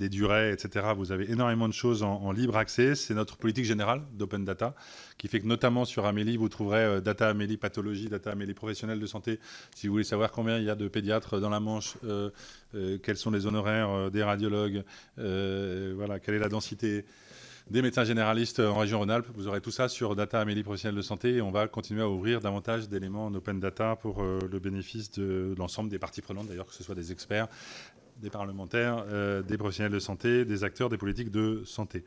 [SPEAKER 2] durées, etc. Vous avez énormément de choses en libre accès. C'est notre politique générale d'Open Data qui fait que notamment sur Amélie, vous trouverez Data Amélie Pathologie, Data Amélie Professionnels de santé. Si vous voulez savoir combien il y a de pédiatres dans la Manche, quels sont les honoraires des radiologues, quelle est la densité des médecins généralistes en région Rhône-Alpes. Vous aurez tout ça sur Data Amélie Professionnels de santé, et on va continuer à ouvrir davantage d'éléments en open data pour le bénéfice de l'ensemble des parties prenantes, d'ailleurs, que ce soit des experts, des parlementaires, des professionnels de santé, des acteurs des politiques de santé.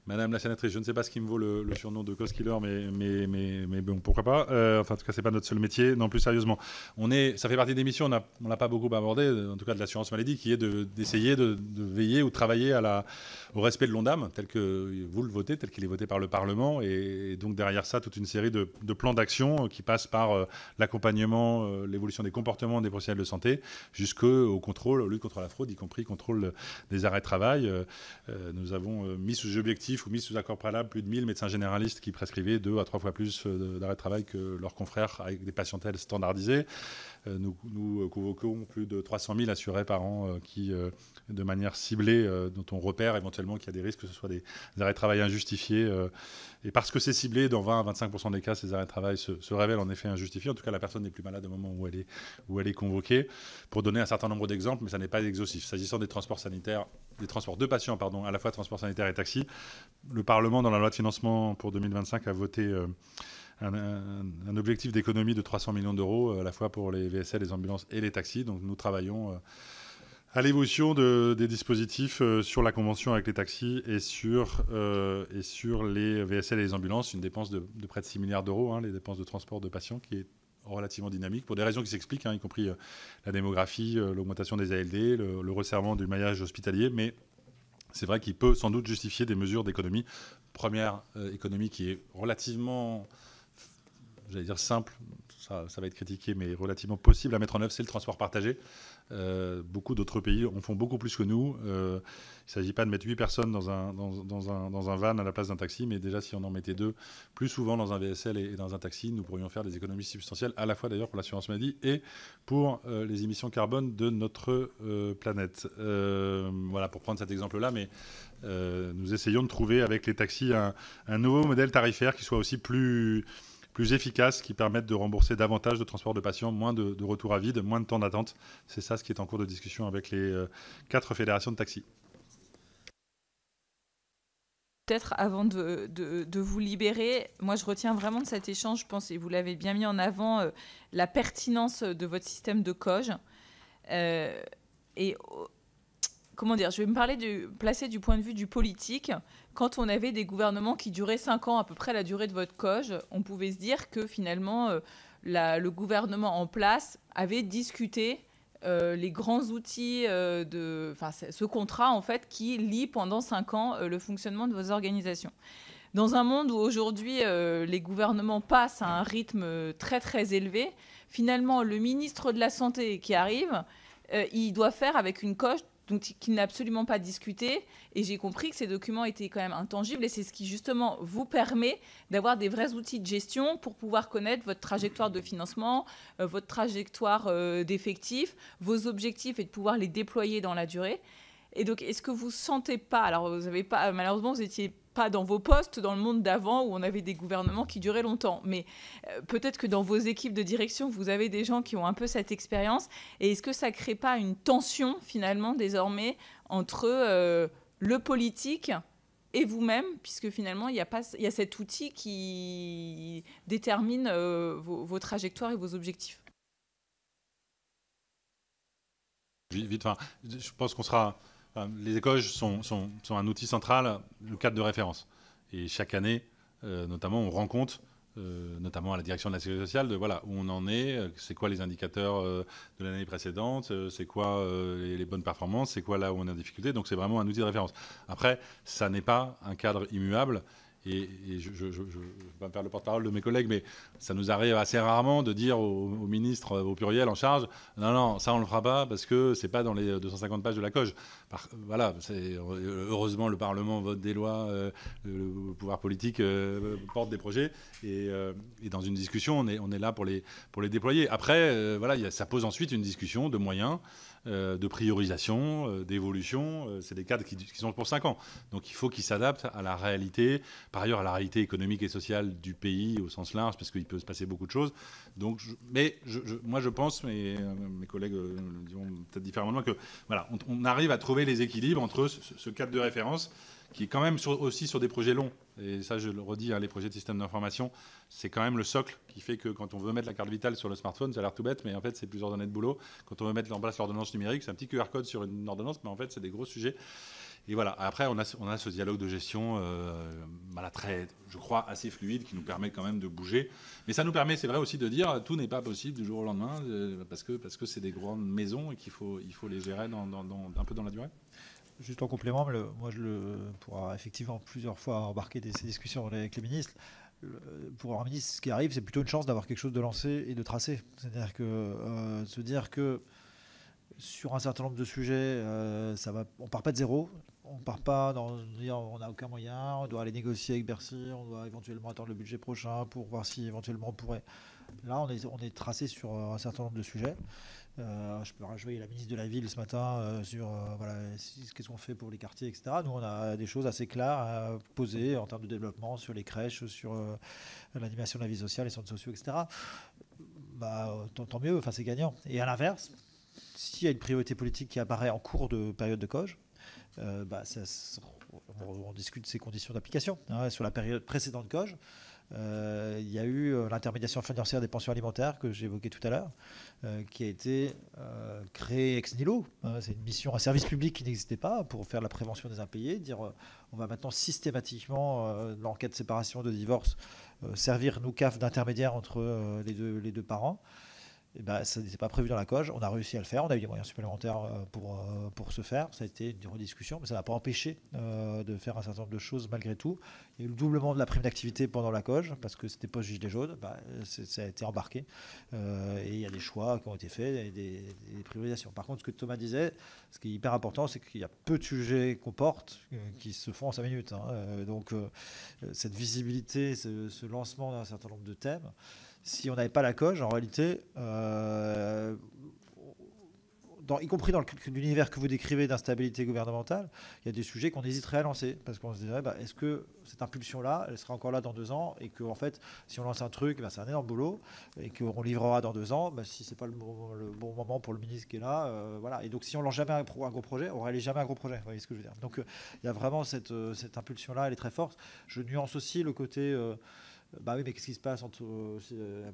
[SPEAKER 2] Madame la sénatrice, je ne sais pas ce qui me vaut le surnom de Cost Killer, mais bon, pourquoi pas. En tout cas, c'est pas notre seul métier. Non, plus sérieusement, ça fait partie des missions, on n'a pas beaucoup abordé, en tout cas de l'assurance maladie, qui est d'essayer de veiller ou travailler au respect de l'ONDAM, tel que vous le votez, tel qu'il est voté par le Parlement. Et donc derrière ça, toute une série de plans d'action qui passent par l'accompagnement, l'évolution des comportements des professionnels de santé, jusqu'au contrôle, lutte contre la fraude, y compris contrôle des arrêts de travail. Nous avons mis sous objectif ou mis sous accord préalable plus de 1000 médecins généralistes qui prescrivaient 2 à 3 fois plus d'arrêts de travail que leurs confrères avec des patientèles standardisées. Nous convoquons plus de 300 000 assurés par an qui, de manière ciblée, dont on repère éventuellement qu'il y a des risques que ce soit des arrêts de travail injustifiés. Et parce que c'est ciblé, dans 20 à 25% des cas, ces arrêts de travail se révèlent en effet injustifiés. En tout cas, la personne n'est plus malade au moment où elle est convoquée. Pour donner un certain nombre d'exemples, mais ça n'est pas exhaustif. S'agissant des transports sanitaires, des transports de patients, à la fois transport sanitaire et taxi, le Parlement, dans la loi de financement pour 2025, a voté un objectif d'économie de 300 millions d'euros, à la fois pour les VSL, les ambulances et les taxis. Donc nous travaillons à l'évolution des dispositifs sur la convention avec les taxis et sur les VSL et les ambulances, une dépense de près de 6 milliards d'euros, les dépenses de transport de patients, qui est relativement dynamique, pour des raisons qui s'expliquent, y compris la démographie, l'augmentation des ALD, le resserrement du maillage hospitalier, mais c'est vrai qu'il peut sans doute justifier des mesures d'économie. Première économie qui est relativement, j'allais dire simple, ça va être critiqué, mais relativement possible à mettre en œuvre, c'est le transport partagé. Beaucoup d'autres pays en font beaucoup plus que nous. Il ne s'agit pas de mettre 8 personnes dans un van à la place d'un taxi, mais déjà, si on en mettait 2, plus souvent dans un VSL et dans un taxi, nous pourrions faire des économies substantielles, à la fois d'ailleurs pour l'assurance maladie et pour les émissions carbone de notre planète. Voilà, pour prendre cet exemple-là, mais nous essayons de trouver avec les taxis un nouveau modèle tarifaire qui soit aussi plus efficace, qui permette de rembourser davantage de transport de patients, moins de retours à vide, moins de temps d'attente. C'est ça ce qui est en cours de discussion avec les 4 fédérations de taxis.
[SPEAKER 5] Peut-être avant de vous libérer, moi je retiens vraiment de cet échange, je pense, et vous l'avez bien mis en avant, la pertinence de votre système de COG. Comment dire, je vais me placer du point de vue du politique. Quand on avait des gouvernements qui duraient 5 ans, à peu près la durée de votre COG, on pouvait se dire que finalement, le gouvernement en place avait discuté les grands outils ce contrat en fait qui lie pendant 5 ans le fonctionnement de vos organisations. Dans un monde où aujourd'hui les gouvernements passent à un rythme très très élevé, finalement le ministre de la Santé qui arrive, il doit faire avec une COG qu'il n'a absolument pas discuté, et j'ai compris que ces documents étaient quand même intangibles, et c'est ce qui justement vous permet d'avoir des vrais outils de gestion pour pouvoir connaître votre trajectoire de financement, votre trajectoire d'effectifs, vos objectifs, et de pouvoir les déployer dans la durée. Et donc, est-ce que vous ne sentez pas, alors vous avez pas, malheureusement, vous n'étiez pas dans vos postes dans le monde d'avant où on avait des gouvernements qui duraient longtemps, mais peut-être que dans vos équipes de direction, vous avez des gens qui ont un peu cette expérience, et est-ce que ça ne crée pas une tension finalement désormais entre le politique et vous-même, puisque finalement il y a cet outil qui détermine vos trajectoires et vos objectifs?
[SPEAKER 2] Vite, je pense qu'on sera... Les écoges sont un outil central, le cadre de référence. Et chaque année, notamment, on rend compte, notamment à la direction de la sécurité sociale, de voilà, où on en est, c'est quoi les indicateurs de l'année précédente, c'est quoi les bonnes performances, c'est quoi là où on est en difficulté. Donc c'est vraiment un outil de référence. Après, ça n'est pas un cadre immuable. Et je ne vais pas me faire le porte-parole de mes collègues, mais ça nous arrive assez rarement de dire au ministre, au pluriel en charge, non, ça on ne le fera pas parce que ce n'est pas dans les 250 pages de la COG. Voilà, heureusement le Parlement vote des lois, le pouvoir politique porte des projets, et dans une discussion, on est là pour les déployer. Après, voilà, ça pose ensuite une discussion de moyens, de priorisation, d'évolution. C'est des cadres qui sont pour 5 ans. Donc il faut qu'ils s'adaptent à la réalité, par ailleurs à la réalité économique et sociale du pays au sens large, parce qu'il peut se passer beaucoup de choses. Donc, moi je pense, mais mes collègues le diront peut-être différemment, que voilà, on arrive à trouver les équilibres entre ce cadre de référence qui est quand même aussi sur des projets longs. Et ça, je le redis, les projets de système d'information, c'est quand même le socle qui fait que quand on veut mettre la carte vitale sur le smartphone, ça a l'air tout bête, mais en fait, c'est plusieurs années de boulot. Quand on veut mettre en place l'ordonnance numérique, c'est un petit QR code sur une ordonnance, mais en fait, c'est des gros sujets. Et voilà, après, on a ce dialogue de gestion très, je crois, assez fluide, qui nous permet quand même de bouger. Mais ça nous permet, c'est vrai aussi, de dire tout n'est pas possible du jour au lendemain, parce que c'est des grandes maisons et qu'il faut les gérer un peu dans la durée.
[SPEAKER 3] Juste en complément, moi je pourrais effectivement plusieurs fois embarquer ces discussions avec les ministres. Pour un ministre, ce qui arrive, c'est plutôt une chance d'avoir quelque chose de lancé et de tracé. C'est-à-dire que se dire que sur un certain nombre de sujets, on ne part pas de zéro. On ne part pas dans dire on n'a aucun moyen, on doit aller négocier avec Bercy, on doit éventuellement attendre le budget prochain pour voir si éventuellement on pourrait. Là, on est tracé sur un certain nombre de sujets. Je peux rajouter la ministre de la Ville ce matin sur qu'est-ce qu'on fait pour les quartiers, etc. Nous, on a des choses assez claires à poser en termes de développement sur les crèches, sur l'animation de la vie sociale, les centres sociaux, etc. Tant mieux, c'est gagnant. Et à l'inverse, s'il y a une priorité politique qui apparaît en cours de période de COG, on discute de ses conditions d'application. Sur la période précédente COG, il y a eu l'intermédiation financière des pensions alimentaires que j'évoquais tout à l'heure, qui a été créée ex nihilo. C'est une mission, un service public qui n'existait pas pour faire la prévention des impayés, dire on va maintenant systématiquement, l'enquête de séparation, de divorce, servir nous CAF d'intermédiaire entre les deux parents. Et ben, ça n'était pas prévu dans la COG. On a réussi à le faire. On a eu des moyens supplémentaires pour ce faire. Ça a été une rediscussion, mais ça n'a pas empêché de faire un certain nombre de choses malgré tout. Il y a eu le doublement de la prime d'activité pendant la COG, parce que c'était pas gilet jaune. Ça a été embarqué. Et il y a des choix qui ont été faits et des priorisations. Par contre, ce que Thomas disait, ce qui est hyper important, c'est qu'il y a peu de sujets qu'on porte qui se font en 5 minutes. Donc, cette visibilité, ce lancement d'un certain nombre de thèmes, si on n'avait pas la COG, en réalité, y compris dans l'univers que vous décrivez d'instabilité gouvernementale, il y a des sujets qu'on hésiterait à lancer. Parce qu'on se dirait, est-ce que cette impulsion-là, elle sera encore là dans 2 ans, et qu'en fait, si on lance un truc, c'est un énorme boulot, et qu'on livrera dans 2 ans, si ce n'est pas le bon moment pour le ministre qui est là, voilà. Et donc, si on ne lance jamais un gros projet, on ne réalise jamais un gros projet. Vous voyez ce que je veux dire. Donc, il y a vraiment cette impulsion-là, elle est très forte. Je nuance aussi le côté... oui, mais qu'est-ce qui se passe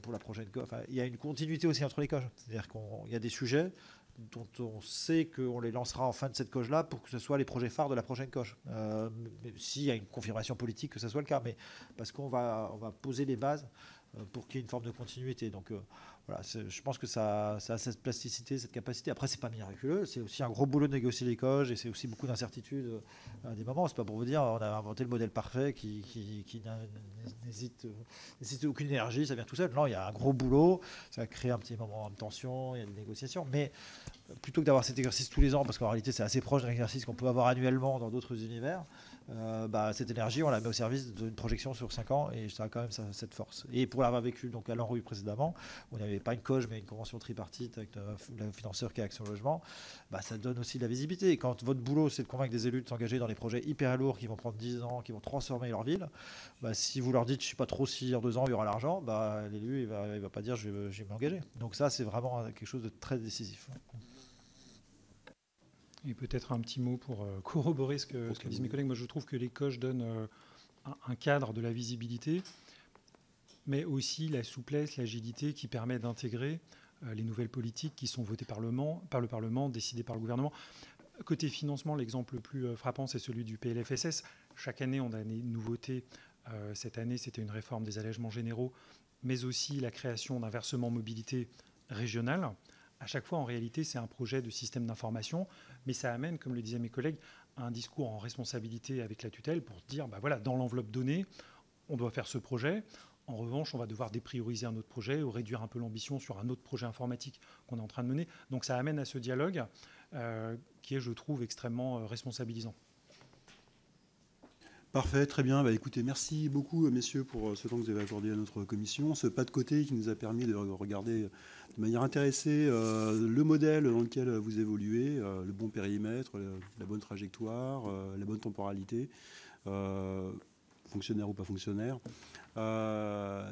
[SPEAKER 3] pour la prochaine COG? Il y a une continuité aussi entre les COG. C'est-à-dire qu'il y a des sujets dont on sait qu'on les lancera en fin de cette COG-là pour que ce soit les projets phares de la prochaine COG. S'il y a une confirmation politique que ce soit le cas, mais parce qu'on va poser les bases pour qu'il y ait une forme de continuité. Donc voilà, je pense que ça a cette plasticité, cette capacité. Après, c'est pas miraculeux, c'est aussi un gros boulot de négocier les COG, et c'est aussi beaucoup d'incertitudes à des moments. C'est pas pour vous dire, on a inventé le modèle parfait qui n'hésite aucune énergie, ça vient tout seul. Non, il y a un gros boulot, ça crée un petit moment de tension, il y a des négociations, mais plutôt que d'avoir cet exercice tous les ans, parce qu'en réalité c'est assez proche d'un exercice qu'on peut avoir annuellement dans d'autres univers, cette énergie on la met au service d'une projection sur 5 ans, et ça a quand même cette force. Et pour l'avoir vécu donc à l'ANRU précédemment, on n'avait pas une COG mais une convention tripartite avec le financeur qui est Action Logement, ça donne aussi de la visibilité. Et quand votre boulot c'est de convaincre des élus de s'engager dans des projets hyper lourds qui vont prendre 10 ans, qui vont transformer leur ville, si vous leur dites je ne sais pas trop si en 2 ans il y aura l'argent, l'élu il va pas dire je vais m'engager. Donc ça c'est vraiment quelque chose de très décisif.
[SPEAKER 4] Et peut-être un petit mot pour corroborer ce que disent mes collègues. Moi, je trouve que les COG donnent un cadre de la visibilité, mais aussi la souplesse, l'agilité qui permet d'intégrer les nouvelles politiques qui sont votées par le Parlement, décidées par le gouvernement. Côté financement, l'exemple le plus frappant, c'est celui du PLFSS. Chaque année, on a des nouveautés. Cette année, c'était une réforme des allègements généraux, mais aussi la création d'un versement mobilité régional. À chaque fois, en réalité, c'est un projet de système d'information, mais ça amène, comme le disaient mes collègues, un discours en responsabilité avec la tutelle pour dire, dans l'enveloppe donnée, on doit faire ce projet. En revanche, on va devoir déprioriser un autre projet ou réduire un peu l'ambition sur un autre projet informatique qu'on est en train de mener. Donc ça amène à ce dialogue qui est, je trouve, extrêmement responsabilisant.
[SPEAKER 1] Parfait, très bien. Écoutez, merci beaucoup, messieurs, pour ce temps que vous avez accordé à notre commission. Ce pas de côté qui nous a permis de regarder de manière intéressée le modèle dans lequel vous évoluez, le bon périmètre, la bonne trajectoire, la bonne temporalité, fonctionnaire ou pas fonctionnaire.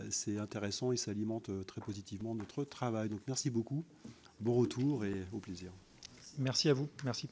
[SPEAKER 1] C'est intéressant et ça alimente très positivement notre travail. Donc merci beaucoup, bon retour et au plaisir.
[SPEAKER 4] Merci à vous. Merci.